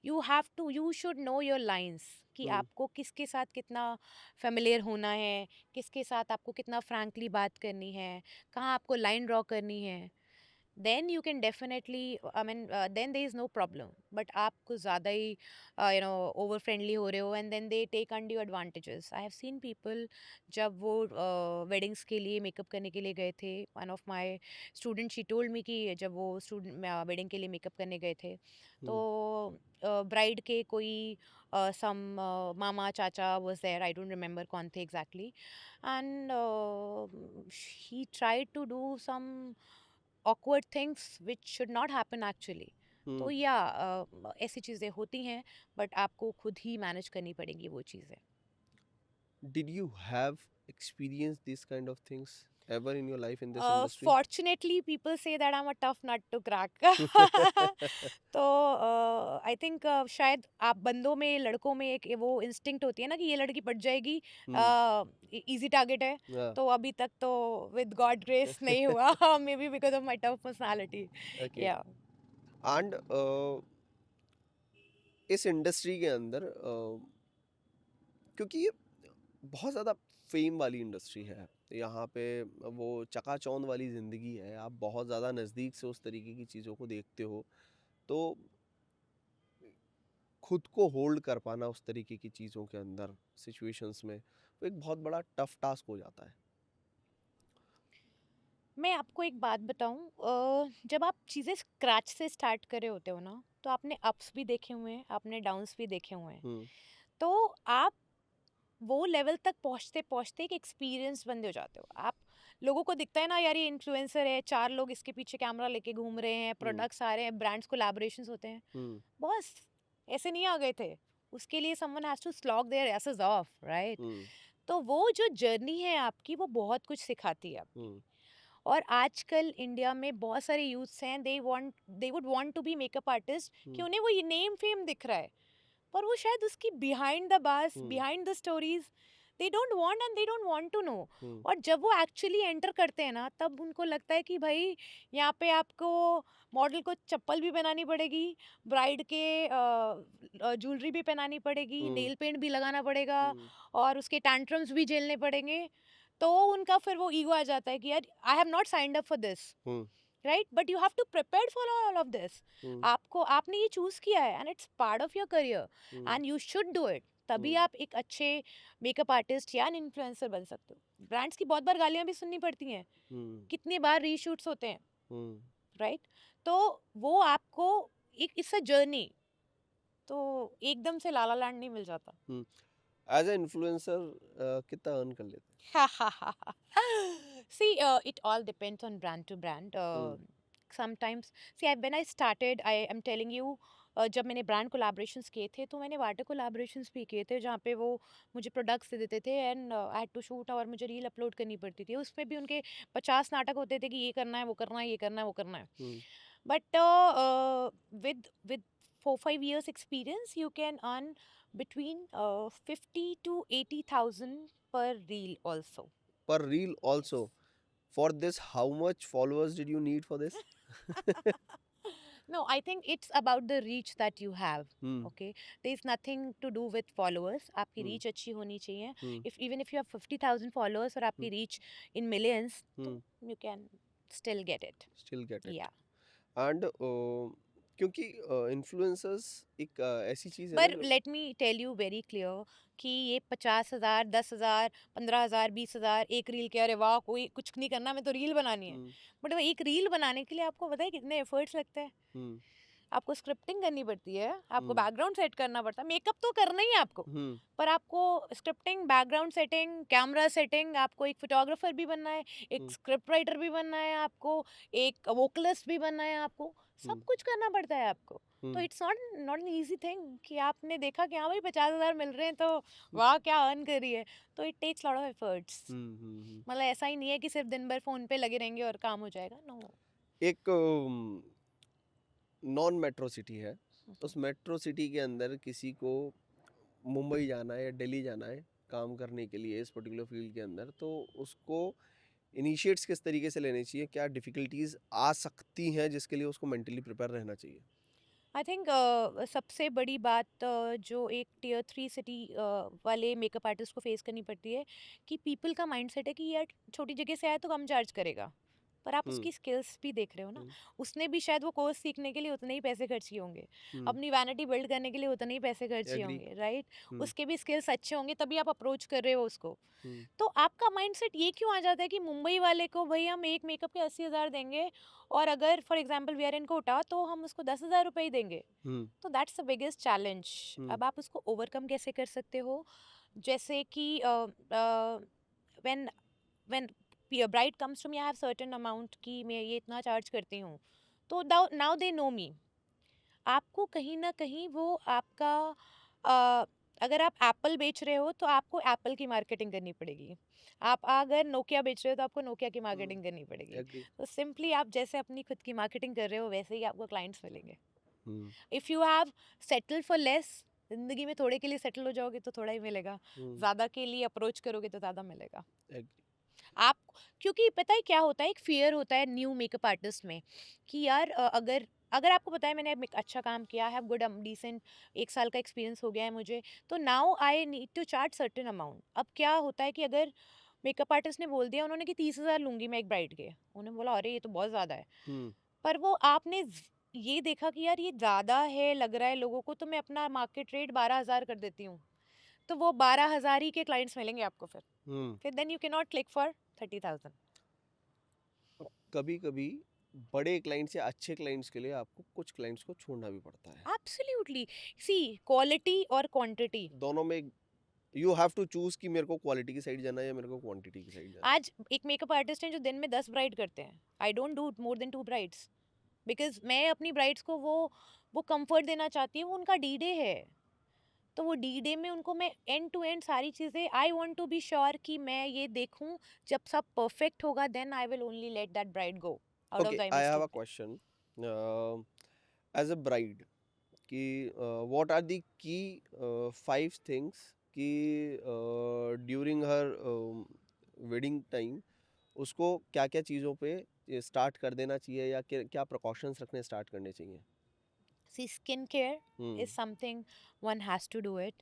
you should know your lines, कि हम्म आपको किसके साथ कितना फेमिलियर होना है, किसके साथ आपको कितना फ्रैंकली बात करनी है, कहाँ आपको लाइन ड्रॉ करनी है। then you can definitely, I mean, then there is no problem. But आप कुछ ज़्यादा ही over friendly हो रहे हो, and then they take undue advantages. I have seen people, जब वो weddings के लिए मेकअप करने के लिए गए थे, one of my student she told me कि जब वो student wedding के लिए मेकअप करने गए थे, तो हम्म bride के कोई some मामा चाचा was there, I don't remember कौन थे exactly, and he tried to do some awkward things which should not happen actually. तो हम्म या ऐसी चीज़ें होती हैं, बट आपको खुद ही मैनेज करनी पड़ेंगी वो चीज़ें। Did you have experienced these kind of things ever in your life in this industry? Fortunately people say that I am a tough nut to crack. तो आई थिंक शायद आप बंदों में, लड़कों में एक वो इंस्टिंक्ट होती है ना कि ये लड़की पट जाएगी, हम्म इजी टारगेट है। yeah तो अभी तक तो विद गॉड ग्रेस नहीं हुआ, may be because of my tough personality. okay या and इस इंडस्ट्री के अंदर क्योंकि ये बहुत ज़्यादा फेम वाली इंडस्ट्री है, यहाँ पे वो चकाचौंध वाली ज़िंदगी है, आप बहुत ज़्यादा नज़दीक से उस तरीके की चीज़ों को देखते हो, तो खुद को होल्ड कर पाना उस तरीके की चीज़ों के अंदर सिचुएशंस में वो एक बहुत बड़ा टफ टास्क हो जाता है। मैं आपको एक बात बताऊं, जब आप चीज़ें स्क्रैच से स्टार्ट कर रहे होते हो ना, तो आपने अप्स भी देखे हुए हैं, आपने डाउन्स भी देखे हुए हैं। हम्म तो आप वो लेवल तक पहुंचते पहुंचते एक एक्सपीरियंस बंदे हो जाते हो आप। लोगों को दिखता है ना यार, ये इन्फ्लुएंसर है, 4 लोग इसके पीछे कैमरा लेके घूम रहे हैं, हम्म प्रोडक्ट्स आ रहे हैं, ब्रांड्स कोलैबोरेशंस होते हैं। हम्म बस ऐसे नहीं आ गए थे, उसके लिए someone has to slog their asses off, right. हम्म तो वो जो जर्नी है आपकी, वो बहुत कुछ सिखाती है आपकी। हम्म और आजकल इंडिया में बहुत सारे यूथ्स हैं, they would want to be makeup artist, कि हम्म उन्हें वो ये नेम फेम दिख रहा है, पर वो शायद उसकी behind the boss, hmm behind the stories, they don't want and they don't want to know. हम्म और जब वो एक्चुअली एंटर करते हैं ना, तब उनको लगता है कि भाई यहाँ पे आपको मॉडल को चप्पल भी पहनानी पड़ेगी, ब्राइड के ज्वेलरी भी पहनानी पड़ेगी, हम्म नेल पेंट भी लगाना पड़ेगा, हम्म और उसके टैंट्रम्स भी झेलने पड़ेंगे। तो उनका फिर वो ईगो आ जाता है कि यार, I have not signed up for this, hmm right, but you have to prepare for all of this. हम्म आपको, आपने ये चूज किया है, and it's part of your career, hmm and you should do it. तभी हम्म आप एक अच्छे मेकअप आर्टिस्ट या इन्फ्लुएंसर बन सकते हो। ब्रांड्स की बहुत बार गालियां भी सुननी पड़ती हैं, हम्म कितनी बार रीशूट्स होते हैं, हम्म राइट। तो वो आपको एक, इट्स अ जर्नी। तो एकदम से लाला लैंड नहीं मिल जाता। हम्म एज ए इन्फ्लुएंसर कितना अर्न कर लेते See, it all depends on brand to brand. हैं? Sometimes, see, when I started, I am telling you, जब मैंने ब्रांड कोलैबोरेशंस किए थे, तो मैंने वाटर कोलैबोरेशंस भी किए थे, जहाँ पे वो मुझे प्रोडक्ट्स दे देते थे, and I had to shoot, और मुझे रील अपलोड करनी पड़ती थी। उसमें भी उनके 50 नाटक होते थे कि ये करना है, वो करना है, ये करना है, वो करना है। हम्म but with 4-5 years experience, you can earn between 50 to 80,000 per reel also. पर reel also For this, how much followers did you need for this? No, I think it's about the reach that you have. Hmm. Okay, there is nothing to do with followers. आपकी Hmm. reach अच्छी होनी चाहिए. Hmm. If you have 50,000 followers और Hmm. आपकी reach in millions, तो Hmm. you can still get it. Still get it. Yeah. And क्योंकि influencers एक ऐसी चीज है ना पर जो let me tell you very clear कि ये 50,000, 10,000, 15,000, 20,000 एक रील के, अरे वाह कोई कुछ नहीं करना, मैं तो रील बनानी है. हम्म बट वो एक रील बनाने के लिए आपको पता है कितने एफर्ट्स लगते हैं. हम्म आपको स्क्रिप्टिंग करनी पड़ती है, आपको हम्म बैकग्राउंड सेट करना पड़ता है, मेकअप तो करना ही है आपको, हम्म पर आपको scripting, background setting, camera setting, आपको एक फोटोग्राफर भी बनना है, एक हम्म स्क्रिप्ट राइटर भी बनना है आपको, एक वोकलिस्ट भी बनना है आपको, सब हम्म कुछ करना पड़ता है आपको. तो hmm it's not not an easy thing कि आपने देखा कि हाँ भाई 50,000 मिल रहे हैं तो वाह क्या अर्न कर रही है. तो it takes lot of efforts. हम्म. मतलब ऐसा ही नहीं है कि सिर्फ दिन भर फोन पे लगे रहेंगे और काम हो जाएगा. नो. एक नॉन मेट्रो सिटी है, उस मेट्रो सिटी के अंदर किसी को मुंबई जाना है या दिल्ली जाना है काम करने के लिए इस पर्टिकुलर फील्ड के अंदर, तो उसको इनिशिएट्स किस तरीके से लेने चाहिए, क्या डिफिकल्टीज आ सकती हैं जिसके लिए उसको मेंटली प्रिपेयर रहना चाहिए? आई थिंक सबसे बड़ी बात जो एक टीयर 3 सिटी वाले मेकअप आर्टिस्ट को फेस करनी पड़ती है कि पीपल का माइंडसेट है कि यार छोटी जगह से आया तो कम चार्ज करेगा. पर आप हम्म उसकी स्किल्स भी देख रहे हो ना. हम्म उसने भी शायद वो कोर्स सीखने के लिए उतने ही पैसे खर्च किए होंगे, हम्म अपनी वैनिटी बिल्ड करने के लिए उतने ही पैसे खर्च किए एग्री. होंगे, राइट. हम्म उसके भी स्किल्स अच्छे होंगे तभी आप अप्रोच कर रहे हो उसको. हम्म तो आपका माइंडसेट ये क्यों आ जाता है कि मुंबई वाले को भाई हम एक मेकअप के 80,000 देंगे और अगर for example we are in Kota तो हम उसको 10,000 रुपये ही देंगे. हम्म तो दैट्स द बिगेस्ट चैलेंज. हम्म अब आप उसको ओवरकम कैसे कर सकते हो? जैसे कि when when bride comes to me, I have certain amount कि मैं ये इतना चार्ज करती हूँ, तो नाउ दे नो मी. आपको कहीं ना कहीं वो आपका अ, अगर आप एप्पल बेच रहे हो तो आपको एप्पल की मार्केटिंग करनी पड़ेगी. आप अगर नोकिया बेच रहे हो तो आपको नोकिया की मार्केटिंग करनी पड़ेगी. एग्री. तो सिंपली आप जैसे अपनी खुद की मार्केटिंग कर रहे हो वैसे ही आपको क्लाइंट्स मिलेंगे. Hmm if you have settle for less, जिंदगी में थोड़े के लिए सेटल हो जाओगे तो थोड़ा ही मिलेगा. हम्म ज़्यादा के लिए अप्रोच करोगे तो ज़्यादा मिलेगा. एग्री. आप, क्योंकि पता है क्या होता है, एक फियर होता है न्यू मेकअप आर्टिस्ट में कि यार अगर अगर आपको पता है मैंने अब एक अच्छा काम किया है, गुड डिसेंट 1 साल का एक्सपीरियंस हो गया है मुझे, तो now I need to charge certain amount. अब क्या होता है कि अगर मेकअप आर्टिस्ट ने बोल दिया उन्होंने कि 30,000 लूंगी मैं एक ब्राइड के, उन्होंने बोला अरे ये तो बहुत ज़्यादा है. हम्म पर वो आपने ये देखा कि यार ये ज़्यादा है लग रहा है लोगों को, तो मैं अपना मार्केट रेट 12,000 कर देती हूँ. तो वो 12,000 ही के क्लाइंट्स मिलेंगे आपको. हम्म फिर then you can not click for 30,000. कभी कभी बड़े क्लाइंट्स या अच्छे क्लाइंट्स के लिए आपको कुछ क्लाइंट्स को छोड़ना भी पड़ता है. एब्सोल्युटली. सी, क्वालिटी और क्वांटिटी. दोनों में यू हैव टू चूज कि मेरे को क्वालिटी की साइड जाना है या मेरे को क्वांटिटी की साइड जाना है. आज एक मेकअप आर्टिस्ट हैं जो दिन में 10 ब्राइड करते हैं. I don't do more than 2 brides because मैं अपनी ब्राइड्स को वो कंफर्ट देना चाहती हूँ. वो उनका डी डे है, तो वो डी डे में उनको मैं एंड टू एंड सारी चीज़ें I want to be sure कि मैं ये देखूं. जब सब परफेक्ट होगा then I will only let that bride go out of okay, the I image have to. A question. As a bride कि what are the key 5 things कि during her wedding time उसको क्या क्या चीज़ों पे start कर देना चाहिए या क्या प्रिकॉशंस रखने स्टार्ट करने चाहिए? See, skin care hmm is something one has to do it.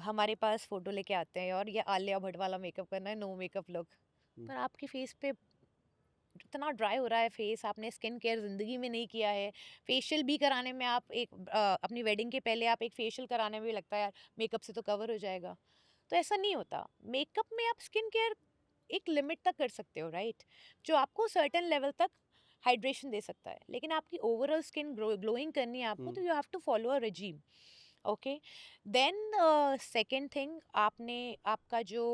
हमारे पास फोटो लेके आते हैं और ये आलिया भट्ट वाला मेकअप करना है, नो मेकअप लुक. हम्म पर आपके फेस पे इतना ड्राई हो रहा है फेस, आपने स्किन केयर ज़िंदगी में नहीं किया है. फेशियल भी कराने में आप एक अपनी वेडिंग के पहले आप एक फेशियल कराने में भी लगता है यार मेकअप से तो कवर हो जाएगा. तो ऐसा नहीं होता. मेकअप में आप स्किन केयर एक लिमिट तक कर सकते हो, राइट, जो आपको सर्टेन लेवल तक हाइड्रेशन दे सकता है. लेकिन आपकी ओवरऑल स्किन ग्लोइंग करनी है आपको, हम्म तो you have to follow a regime. Okay. Then second thing, आपने आपका जो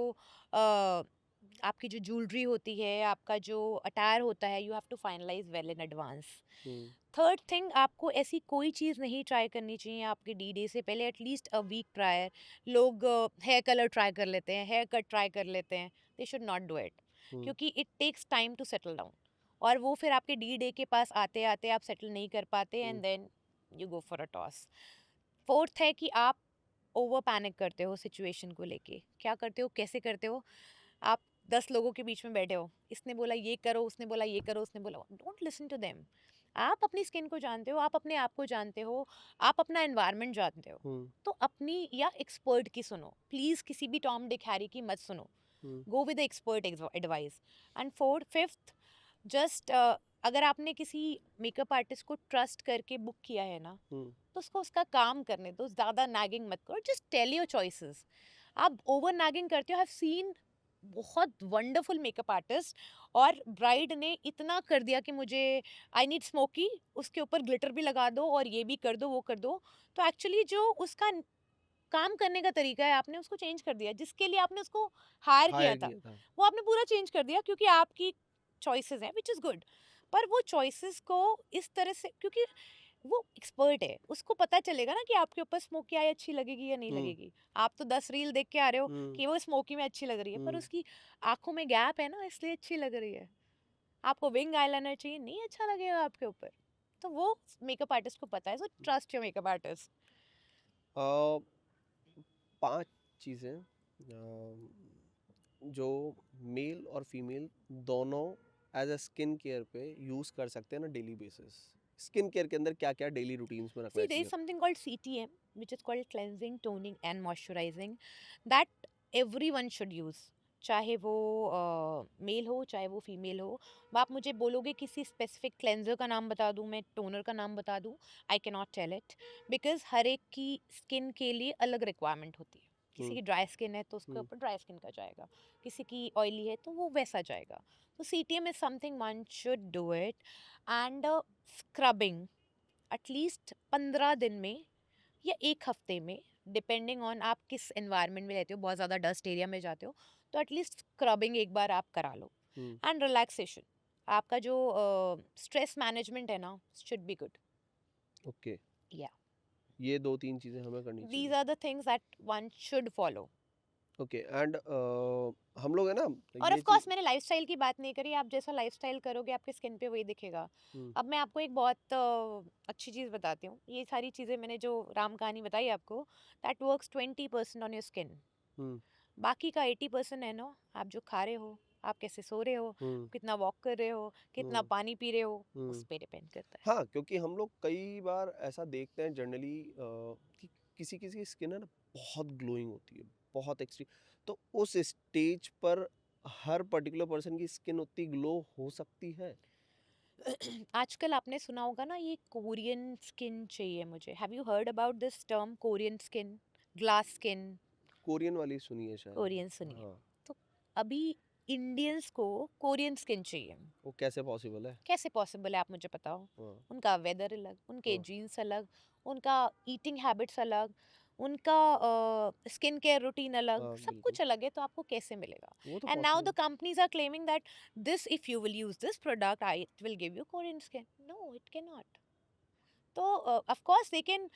आपकी जो ज्वेलरी होती है, आपका जो अटायर होता है, you have to finalize well in advance. Hmm third thing, आपको ऐसी कोई चीज़ नहीं ट्राई करनी चाहिए आपके डी डे से पहले, एटलीस्ट अ वीक प्रायर. लोग हेयर कलर ट्राई कर लेते हैं, हेयर कट ट्राई कर लेते हैं. They should not do it, hmm क्योंकि it takes time to settle down. और वो फिर आपके डी डे के पास आते आते आप सेटल नहीं कर पाते hmm and then you go for a toss. Fourth है कि आप ओवर पैनिक करते हो सिचुएशन को लेके. क्या करते हो, कैसे करते हो? आप 10 लोगों के बीच में बैठे हो, इसने बोला ये करो, उसने बोला ये करो, उसने बोला, डोंट लिसन टू देम। आप अपनी स्किन को जानते हो, आप अपने आप को जानते हो, आप अपना एनवायरनमेंट जानते हो। हम्म तो अपनी या एक्सपर्ट की सुनो, प्लीज किसी भी टॉम डिक हैरी की मत सुनो। Hmm go with expert advice. And fourth fifth, just अगर आपने किसी मेकअप आर्टिस्ट को ट्रस्ट करके बुक किया है ना, हम्म तो उसको उसका काम करने दो, ज़्यादा नागिंग मत करो, जस्ट टेल योर चॉइसेस। आप ओवर नागिंग करते हो। हैव सीन बहुत वंडरफुल मेकअप आर्टिस्ट, और ब्राइड ने इतना कर दिया कि मुझे आई नीड स्मोकी, उसके ऊपर ग्लिटर भी लगा दो और ये भी कर दो वो कर दो। तो एक्चुअली जो उसका काम करने का तरीका है, आपने उसको चेंज कर दिया। जिसके लिए आपने उसको हायर किया हायर था, किया था। वो आपने पूरा चेंज कर दिया, क्योंकि आपकी चॉइसेस हैं, विच इज़ गुड। पर वो चॉइसेस को इस तरह से, क्योंकि वो एक्सपर्ट है, उसको पता चलेगा ना कि आपके ऊपर स्मोकी आई अच्छी लगेगी या नहीं हम्म लगेगी। आप तो 10 रील देख के आ रहे हो हम्म कि वो स्मोकी में अच्छी लग रही है, पर हम्म उसकी आंखों में गैप है ना, इसलिए अच्छी लग रही है। आपको विंग आईलाइनर चाहिए, नहीं अच्छा लगेगा आपके ऊपर। तो वो मेकअप आर्टिस्ट को पता है, so trust your makeup artist. Uh, 5 चीज़ें जो मेल और फीमेल दोनों एज अ स्किन केयर पे यूज़ कर सकते हैं ना डेली बेसिस। स्किन केयर के अंदर क्या क्या डेली रूटीन्स में रखना See, there is चाहिए? something called CTM, which is called cleansing, toning, and moisturizing, that everyone should use. चाहे वो मेल हो चाहे वो फीमेल हो। आप मुझे बोलोगे किसी स्पेसिफिक क्लेंजर का नाम बता दूं, मैं टोनर का नाम बता दूं, I can not tell it, because हर एक की स्किन के लिए अलग रिक्वायरमेंट होती है। किसी हुँ, की ड्राई स्किन है तो उसके हुँ, ऊपर ड्राई स्किन का जाएगा, किसी की ऑयली है तो वो वैसा जाएगा। तो CTM is something one should do it. And scrubbing at least 15 दिन में या एक हफ्ते में, डिपेंडिंग ऑन आप किस एनवायरनमेंट में रहते हो। बहुत ज़्यादा डस्ट एरिया में जाते हो तो एटलीस्ट स्क्रबिंग एक बार आप करा लो। हुँ, एंड रिलैक्सेशन, आपका जो स्ट्रेस मैनेजमेंट है ना, शुड बी गुड। ओके। या ये 2-3 चीज़ें हमें करनी दीज चाहिए। Are the things that one should follow. Okay and हम लोग है ना और ऑफ ये चीज़। कोर्स मैंने लाइफस्टाइल की बात नहीं करी, आप जैसा लाइफस्टाइल करोगे आपके स्किन पे वही दिखेगा। हुँ, अब मैं आपको एक बहुत अच्छी चीज़ बताती हूँ। ये सारी चीज़ें मैंने जो राम कहानी बताई आपको, that works 20% on your skin. हुँ, बाकी का 80% है ना, आप जो खा रहे हो, आप कैसे सो रहे हो, हुँ, कितना वॉक कर रहे हो, कितना हुँ, पानी पी रहे हो, उस हुँ। पे डिपेंड करता है। हाँ, क्योंकि हम लोग कई बार ऐसा देखते हैं जनरली कि किसी-किसी की स्किन है ना बहुत ग्लोइंग होती है, बहुत एक्सट्रीम। तो उस स्टेज पर हर पर्टिकुलर पर्सन की स्किन उतनी ग्लो हो सकती है? आजकल आपने सुना होगा ना, ये कोरियन स्किन चाहिए मुझे। Have you heard about this term, Korean skin, glass skin? Korean वाली सुनी है शायद। कोरियन सुनिए। हाँ, तो अभी इंडियंस को कोरियन स्किन चाहिए। वो कैसे पॉसिबल है? कैसे पॉसिबल है, आप मुझे बताओ। हाँ, उनका वेदर अलग, उनके हाँ, जीन्स अलग, उनका ईटिंग हैबिट्स अलग, उनका स्किन केयर रूटीन अलग, हाँ, सब बिल्कुल। कुछ अलग है। तो आपको कैसे मिलेगा? वो तो and now the possible. Companies are claiming that this, if you will use this product, I it will give you Korean skin. No, it can not. तो of course they can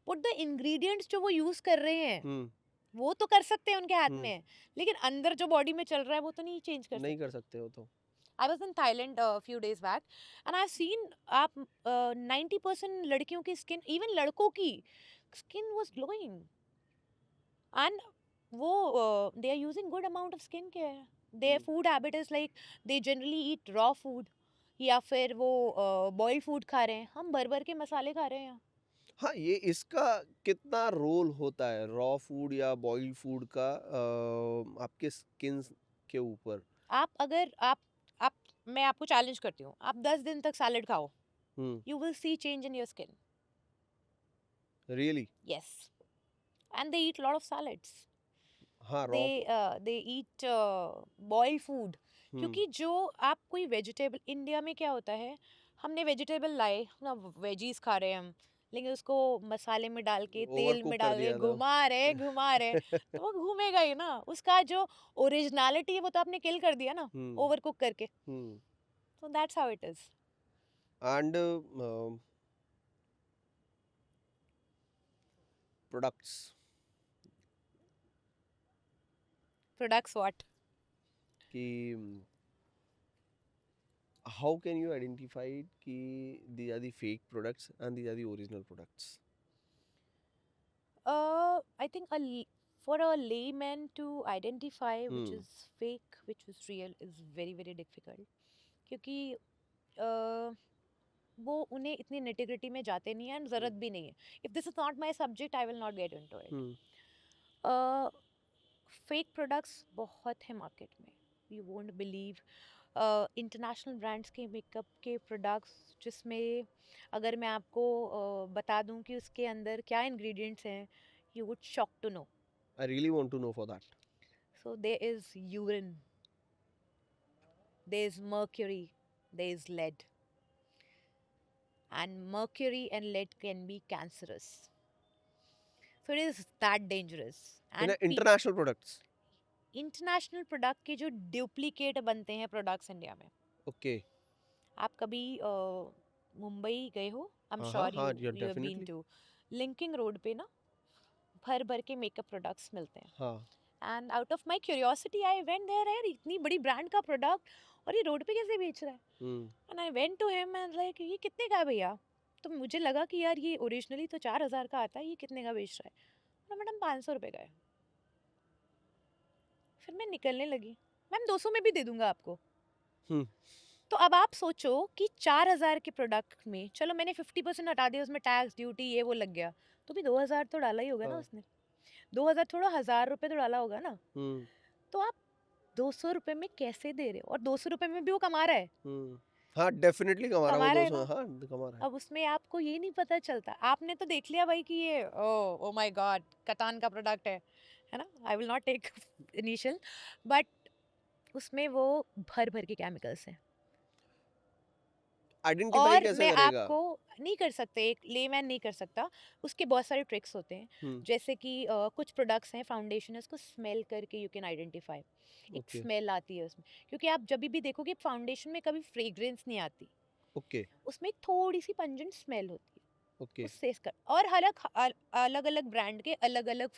put the ingredients जो वो use कर रहे हैं, हुँ, वो तो कर सकते हैं उनके हाथ हुँ, में, लेकिन अंदर जो बॉडी में चल रहा है वो तो नहीं चेंज कर नहीं कर सकते। सकते वो तो। I was in Thailand a few days back, and I've seen आप 90% लड़कियों की स्किन, इवन लड़कों की स्किन was glowing, and वो they are using good amount of skin care. Their hmm, food habit is like they generally eat raw food, या फिर वो boiled food खा रहे हैं। हम भर भर के मसाले खा रहे हैं। हाँ, ये इसका कितना रोल होता है रॉ फूड या बॉइल्ड फूड का आपके स्किन के ऊपर? आप अगर आप मैं आपको चैलेंज करती हूँ, आप 10 दिन तक सैलेड खाओ, हुँ, you will see change in your skin. Really? Yes, and they eat lot of salads. हाँ, they raw food. They eat boiled food. हुँ, क्योंकि जो आप कोई वेजिटेबल, इंडिया में क्या होता है, हमने वेजिटेबल लाए ना, वेजीज खा रहे हैं हम, लेकिन उसको मसाले में डाल के, तेल में ओवरकुक कर डाल के दिया था। घुमा रहे, तो वो घूमेगा ही ना। उसका जो ओरिजिनलिटी है वो तो आपने किल कर दिया ना, हुँ, ओवर कुक करके। हुँ तो that's how it is. And products products what? कि हाउ कैन यू आइडेंटिफाई कि these are the fake products and these are the original products? I think For a layman to identify which hmm is fake, which is real, is very very difficult. क्योंकि वो उन्हें इतनी नेटिग्रिटी में जाते नहीं हैं, and ज़रूरत भी नहीं है. If this is not my subject, I will not get into it. Hmm fake products बहुत है मार्केट में. You won't believe. International brands के मेकअप के प्रोडक्ट्स जिसमें अगर मैं आपको बता दूं कि उसके अंदर क्या इंग्रेडिएंट्स हैं, you would shock to know. I really want to know for that. So there is urine, there is mercury, there is lead, and mercury and lead can be cancerous. So it is that dangerous. In And international products. International product के जो duplicate बनते हैं products India में. Okay. आप कभी मुंबई गए हो? आई am हाँ हाँ श्योर यू हाँ, you have been definitely. To. Linking Road पे ना भर भर के मेकअप प्रोडक्ट्स मिलते हैं. हाँ. And out of my curiosity I went there. यार इतनी बड़ी ब्रांड का प्रोडक्ट और ये रोड पे कैसे बेच रहा है? Hmm and I went to him and like ये कितने का है भैया? तो मुझे लगा कि यार ये ओरिजिनली तो 4,000 का आता है, ये कितने का बेच रहा है? ना मैडम 500 रुपये का है. फिर मैं निकलने लगी. मैम 200 में भी दे दूंगा आपको. हम्म तो अब आप सोचो कि 4,000 के प्रोडक्ट में चलो मैंने 50% हटा दिया, उसमें टैक्स ड्यूटी ये वो लग गया, तो भी 2,000 तो डाला ही होगा ना हाँ. उसने. 2,000 थोड़ा 1,000 रुपये तो डाला होगा ना. हम्म तो आप 200 रुपये में कैसे दे रहे हो? और 200 रुपये में भी वो कमा रहा है. हाँ, डेफिनेटली कमा रहा है वो कमा रहा है 200. ना. हाँ, कमा रहा है. अब उसमें आपको ये नहीं पता चलता. आपने तो देख लिया भाई कि ये ओ माय गॉड कतान का प्रोडक्ट है ना. I will not take initial, but उसमें वो भर भर के केमिकल्स हैं. आइडेंटिफाई और कैसे मैं करेगा? आपको नहीं कर सकते, एक लेमैन नहीं कर सकता. उसके बहुत सारे ट्रिक्स होते हैं. हम्म जैसे कि कुछ प्रोडक्ट्स हैं, फाउंडेशन है, उसको स्मेल करके यू कैन आइडेंटिफाई. एक ओके. स्मेल आती है उसमें. क्योंकि आप जब भी देखोगे फाउंडेशन में कभी फ्रेग्रेंस नहीं आती, ओके. उसमें एक थोड़ी सी पंजेंट स्मेल होती है. ओके. उससे इसका और अलग अलग ब्रांड के अलग अलग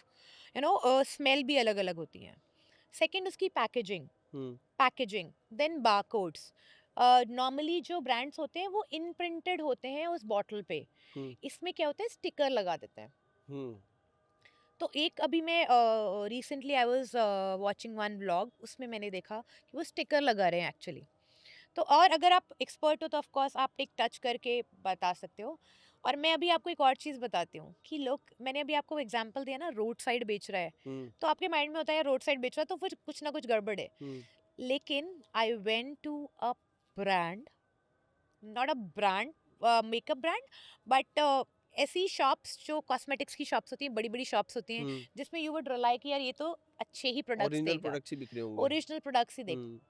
स्मेल भी अलग अलग होती हैं. सेकंड उसकी पैकेजिंग. हम्म पैकेजिंग देन बारकोड्स. नॉर्मली जो ब्रांड्स होते हैं वो इनप्रिंटेड होते हैं उस बॉटल पे. हम्म इसमें क्या होता है, स्टिकर लगा देते हैं. हम्म तो एक अभी मैं recently I was watching one vlog, उसमें मैंने देखा कि वो स्टिकर लगा रहे हैं एक्चुअली. तो और अगर आप एक्सपर्ट हो तो ऑफ कोर्स आप एक टच करके बता सकते हो. और मैं अभी आपको एक और चीज़ बताती हूँ कि लोग, मैंने अभी आपको एग्जांपल दिया ना, रोड साइड बेच रहा है. हम्म तो आपके माइंड में होता है रोड साइड बेच रहा है तो फिर कुछ ना कुछ गड़बड़ है. हम्म लेकिन I went to a brand, not a brand, makeup brand, but ऐसी शॉप्स जो कॉस्मेटिक्स की शॉप्स होती हैं, बड़ी बड़ी शॉप्स होती हैं, हम्म जिसमें यू वुड रिलाई कि यार ये तो अच्छे ही प्रोडक्ट्स ओरिजिनल देगा, प्रोडक्ट्स ही बिक रहे होंगे. ओरिजिनल प्रोडक्ट्स ही देगा. हम्म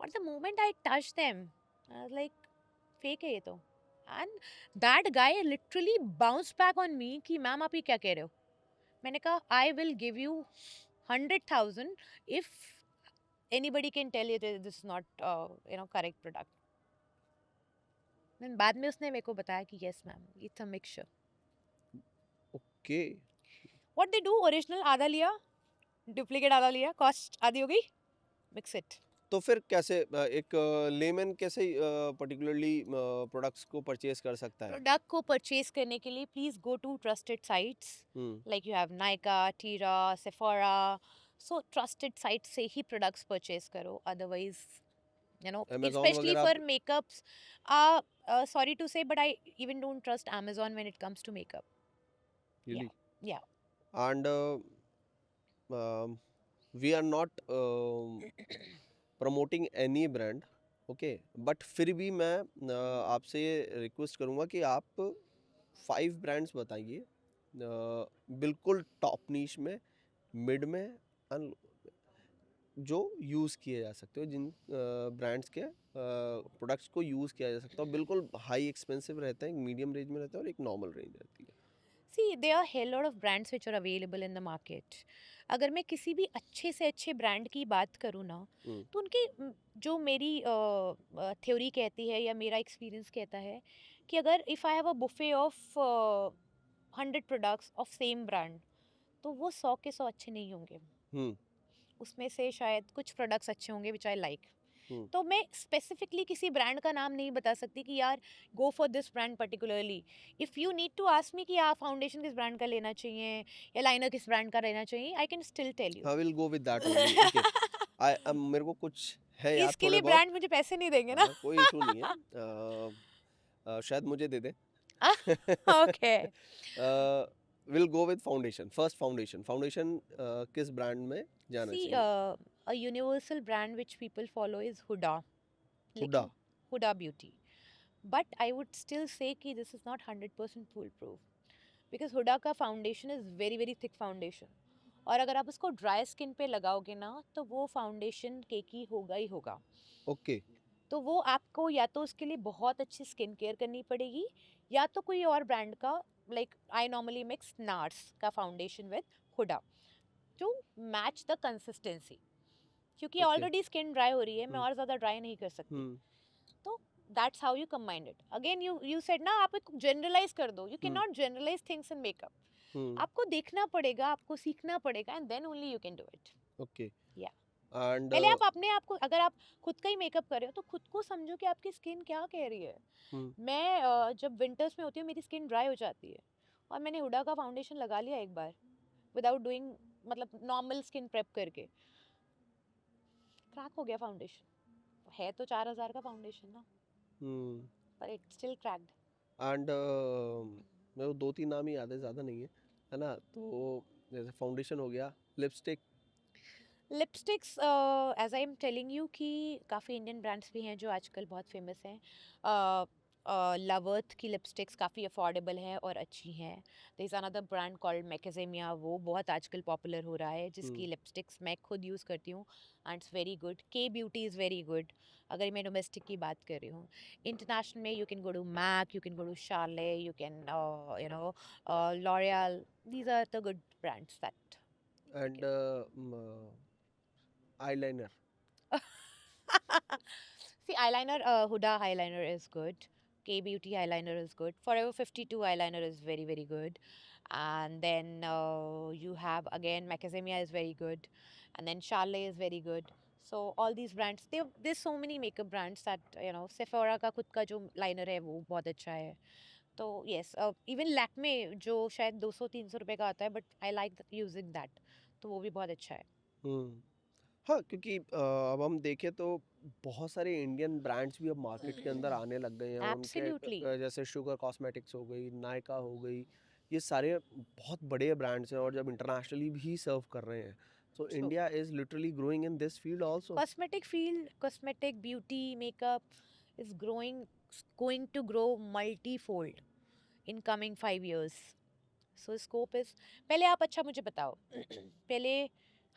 और the moment I touch them, like fake है ये तो. And that guy literally bounce back on me कि मैम आप ये क्या कह रहे हो. मैंने कहा I will give you 100,000 if anybody can tell you that this is not correct product. Then बाद में उसने मेरे को बताया कि yes ma'am, it's a mixture. Okay. What they do, original आधा लिया, duplicate आधा लिया, cost आधी हो गई, mix it. तो फिर कैसे एक लेमन कैसे पर्टिकुलरली प्रोडक्ट्स को परचेज कर सकता है? प्रोडक्ट को परचेज करने के लिए please go to trusted sites hmm like you have Nykaa, Tira, Sephora. So trusted site से ही प्रोडक्ट्स परचेज करो. अदरवाइज अमेजोन especially वगैरह for आप. makeups, sorry to say but I even don't trust Amazon when it comes to makeup. Really. Yeah. And we are not promoting any brand. Okay. But फिर भी मैं आपसे ये request करूँगा कि आप 5 ब्रांड्स बताइए बिल्कुल टॉप नीश में, मिड में, and जो यूज़ किए जा सकते हो, जिन ब्रांड्स के प्रोडक्ट्स को यूज़ किया जा सकता है. बिल्कुल हाई एक्सपेंसिव रहते हैं, एक मीडियम रेंज में रहता है और एक नॉर्मल रेंज रहती है. See, there are hell lot of brands which are available in the market. अगर मैं किसी भी अच्छे से अच्छे ब्रांड की बात करूँ ना, हम्म तो उनके जो मेरी थ्योरी कहती है या मेरा एक्सपीरियंस कहता है कि अगर if I have a buffet of 100 products of same brand, तो वो 100 के 100 अच्छे नहीं होंगे. हम्म उसमें से शायद कुछ प्रोडक्ट्स अच्छे होंगे विच आई लाइक. हम्म, तो मैं स्पेसिफिकली किसी ब्रांड का नाम नहीं बता सकती कि यार go for this brand particularly. If you need to ask me कि आप फाउंडेशन किस ब्रांड का लेना चाहिए या लाइनर किस ब्रांड का लेना चाहिए, I can still tell you. I will go with that only. Okay. मेरे को कुछ है याद इसके थोड़े लिए बहुत. ब्रांड मुझे पैसे नहीं देंगे ना. हाँ, कोई इशू नहीं है. शायद मुझे दे दे. Okay. Will go with foundation. First foundation. Foundation किस ब्रांड में जाना See, चाहिए? a universal brand which people follow is Huda. Hooda. लेकिन Huda Beauty. But I would still say कि this is not 100% foolproof. Because Huda का foundation is very very thick foundation. और अगर आप उसको ड्राई स्किन पे लगाओगे ना तो वो फाउंडेशन केकी होगा ही होगा. ओके. तो वो आपको या तो उसके लिए बहुत अच्छी स्किन केयर करनी पड़ेगी या तो कोई और ब्रांड का, like I normally mix Nars का foundation with Huda to match the consistency. क्योंकि ओके. ऑलरेडी स्किन ड्राई हो रही है, मैं हम्म. और ज़्यादा ड्राई नहीं कर सकती. हम्म. तो that's how you combine it. Again you said ना, आप एक जनरलाइज कर दो. You can hmm. Not generalize things in makeup. हम्म. आपको देखना पड़ेगा, आपको सीखना पड़ेगा, and then only you can do it. Okay. या एंड पहले आप अपने आप को, अगर आप खुद का ही मेकअप कर रहे हो तो खुद को समझो कि आपकी स्किन क्या कह रही है. मैं जब विंटर्स में होती हूँ मेरी स्किन ड्राई हो जाती है और मैंने हुडा का फाउंडेशन लगा लिया एक बार विदाउट डूइंग, मतलब नॉर्मल स्किन प्रेप करके, क्रैक हो गया फाउंडेशन. है तो 4,000 का फाउंडेशन ना, पर इट स्टिल क्रैक्ड. एंड मेरे को 2-3 नाम ही याद है, ज़्यादा नहीं है ना? तो जैसे फाउंडेशन हो गया, lipstick. Lipsticks, as I am telling you कि काफ़ी इंडियन ब्रांड्स भी हैं जो आजकल बहुत फेमस हैं. लवर्थ की लिपस्टिक्स काफ़ी अफोर्डेबल हैं और अच्छी हैं. There is another brand called Macadamia, वो बहुत आजकल पॉपुलर हो रहा है, जिसकी लिपस्टिक्स मैं खुद यूज़ करती हूँ एंड इट्स वेरी गुड. के ब्यूटी इज़ वेरी गुड अगर मैं डोमेस्टिक की बात कर रही हूँ. इंटरनेशनल में you can go to Mac, you can go to Charlotte, you can you know L'Oreal. These are the good brands that. And eyeliner. See, eyeliner, Huda eyeliner is good. K Beauty eyeliner is good. Forever 52 eyeliner is very, very good. And then you have again Macadamia is very good. And then Charlotte is very good. So all these brands, there's so many makeup brands that, you know, Sephora का खुद का जो liner है वो बहुत अच्छा है. तो yes, even Lakme जो शायद 200-300 रुपए का आता है, but I like using that. तो वो भी बहुत अच्छा है. हाँ, क्योंकि अब हम देखें तो बहुत सारे इंडियन ब्रांड्स भी अब मार्केट के अंदर आने लग गए हैं. उनके Absolutely. जैसे शुगर कॉस्मेटिक्स हो गई, नायका हो गई, ये सारे बहुत बड़े ब्रांड्स हैं और जब इंटरनेशनली भी सर्व कर रहे हैं. सो True. India is literally growing in this field also. Cosmetic field, cosmetic, beauty, makeup is going to grow multifold in coming 5 years. So scope is, पहले आप अच्छा मुझे बताओ. पहले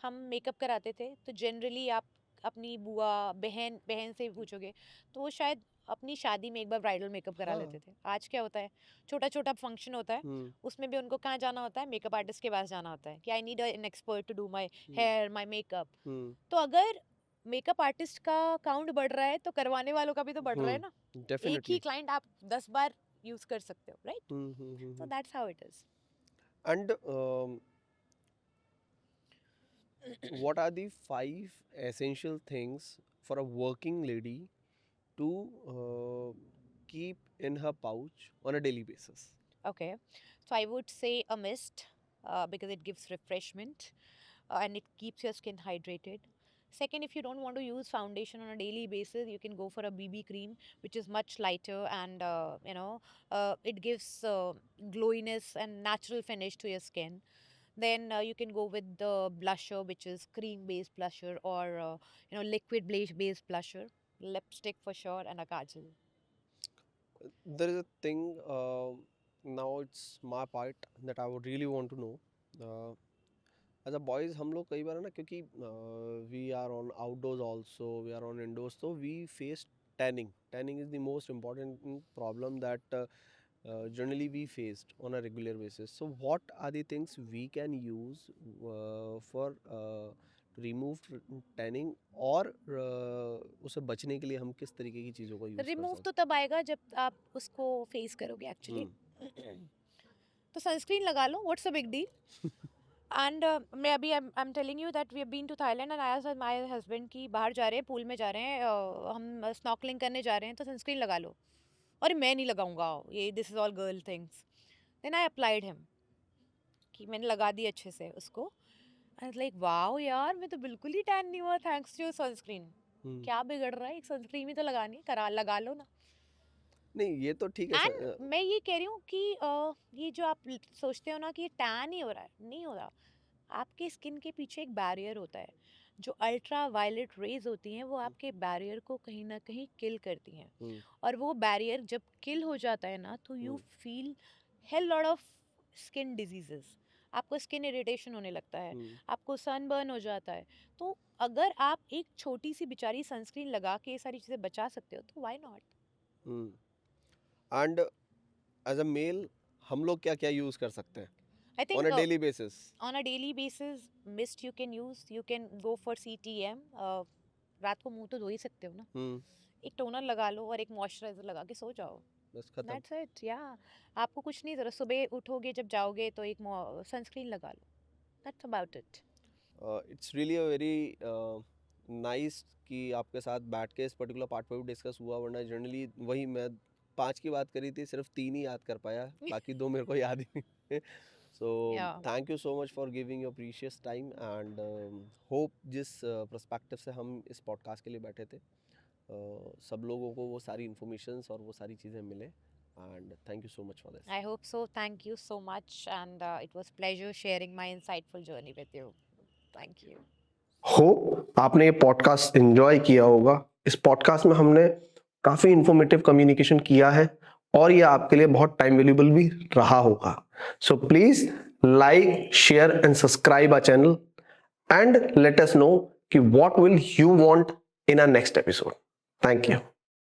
हम मेकअप कराते थे तो जनरली आप अपनी बुआ बहन बहन से पूछोगे तो वो शायद अपनी शादी में एक बार ब्राइडल मेकअप करा हाँ. लेते थे. आज क्या होता है, छोटा छोटा फंक्शन होता है, हम्म. उसमें भी उनको कहाँ जाना होता है, मेकअप आर्टिस्ट के पास जाना होता है कि I need an expert to do my hmm. Hair my makeup. Hmm. तो अगर मेकअप आर्टिस्ट का काउंट बढ़ रहा है तो करवाने वालों का भी तो बढ़ रहा है ना. एक ही डेफिनेटली. क्लाइंट आप 10 बार यूज कर सकते हो, right? So that's how it is. And what are the 5 essential things for a working lady to keep in her pouch on a daily basis? Okay, so I would say a mist, because it gives refreshment and it keeps your skin hydrated. Second, if you don't want to use foundation on a daily basis, you can go for a BB cream, which is much lighter and it gives glowiness and natural finish to your skin. Then you can go with the blusher, which is cream-based blusher or liquid-based blusher, lipstick for sure, and a kajal. There is a thing, now it's my part that I would really want to know. As a boys हम लोग कई बार है ना, क्योंकि we are on outdoors also, we are on indoors, so we face tanning. Tanning is the most important problem that generally we faced on a regular basis. So what are the things we can use for to remove tanning, और उसे बचने के लिए हम किस तरीके की चीज़ों का यूज़ कर रिमूव तो सकते तब आएगा जब आप उसको फेस करोगे हैं? एक्चुअली. तो सनस्क्रीन लगा लो, what's a big deal. And मैं अभी I am telling you that we have been to Thailand and I said my husband की बाहर जा रहे हैं, पूल में जा रहे हैं, हम स्नॉर्कलिंग करने जा रहे हैं, तो सनस्क्रीन लगा लो। और मैं नहीं लगाऊंगा, ये this is all girl things. Then I applied him, कि मैंने लगा दी अच्छे से उसको। आई वाज लाइक वाओ यार, मैं तो बिल्कुल ही टैन नहीं हुआ थैंक्स टू सनस्क्रीन। क्या बिगड़ रहा है, एक सनस्क्रीन ही तो लगानी, करा लगा लो ना। नहीं ये तो ठीक है एंड मैं ये कह रही हूँ कि ये जो आप सोचते हो ना कि ये टैन ही हो रहा है, नहीं हो रहा। आपके स्किन के पीछे एक बैरियर होता है, जो अल्ट्रा वायलेट रेज होती हैं वो आपके बैरियर को कहीं ना कहीं किल करती हैं। और वो बैरियर जब किल हो जाता है ना, तो you feel hello lot of skin diseases. आपको स्किन इरिटेशन होने लगता है, आपको सनबर्न हो जाता है। तो अगर आप एक छोटी सी बेचारी सनस्क्रीन लगा के ये सारी चीज़ें बचा सकते हो, तो why not. And as a male हम लोग क्या क्या यूज कर सकते हैं I on think a daily basis? on a daily basis, mist you can use, you can go for CTM। रात को मुंह तो धो ही सकते हो ना, एक टोनर लगा लो और एक मॉइस्चराइजर लगा के सो जाओ। बस खत्म। That's it. या आपको कुछ नहीं जरूरत, सुबह उठोगे जब जाओगे तो एक सनस्क्रीन लगा लो, that's about it. It's really a very nice कि आपके साथ बैठ के इस पर्टिकुलर पार्ट पे भी डिस्कस हुआ, वरना जनरली वही मैं 5 की बात करी थी, सिर्फ 3 ही याद कर पाया, बाकी 2 मेरे को याद ही नहीं। सो Yeah. Thank you so much for giving your precious time and hope जिस पर्सपेक्टिव से हम इस पॉडकास्ट के लिए बैठे थे सब लोगों को वो सारी इन्फॉर्मेशंस और वो सारी चीज़ें मिले, and thank you so much for this. I hope so. Thank you so much, and it was pleasure sharing my insightful journey with you. Thank you. Hope आपने ये पॉडकास्ट एंजॉय किया होगा। इस पॉडकास्ट में हमने काफ़ी इंफॉर्मेटिव कम्युनिकेशन किया है और ये आपके लिए बहुत टाइम वैल्यूएबल भी रहा होगा। So please like, share and subscribe our channel and let us know कि what will you want in our next episode. Thank you.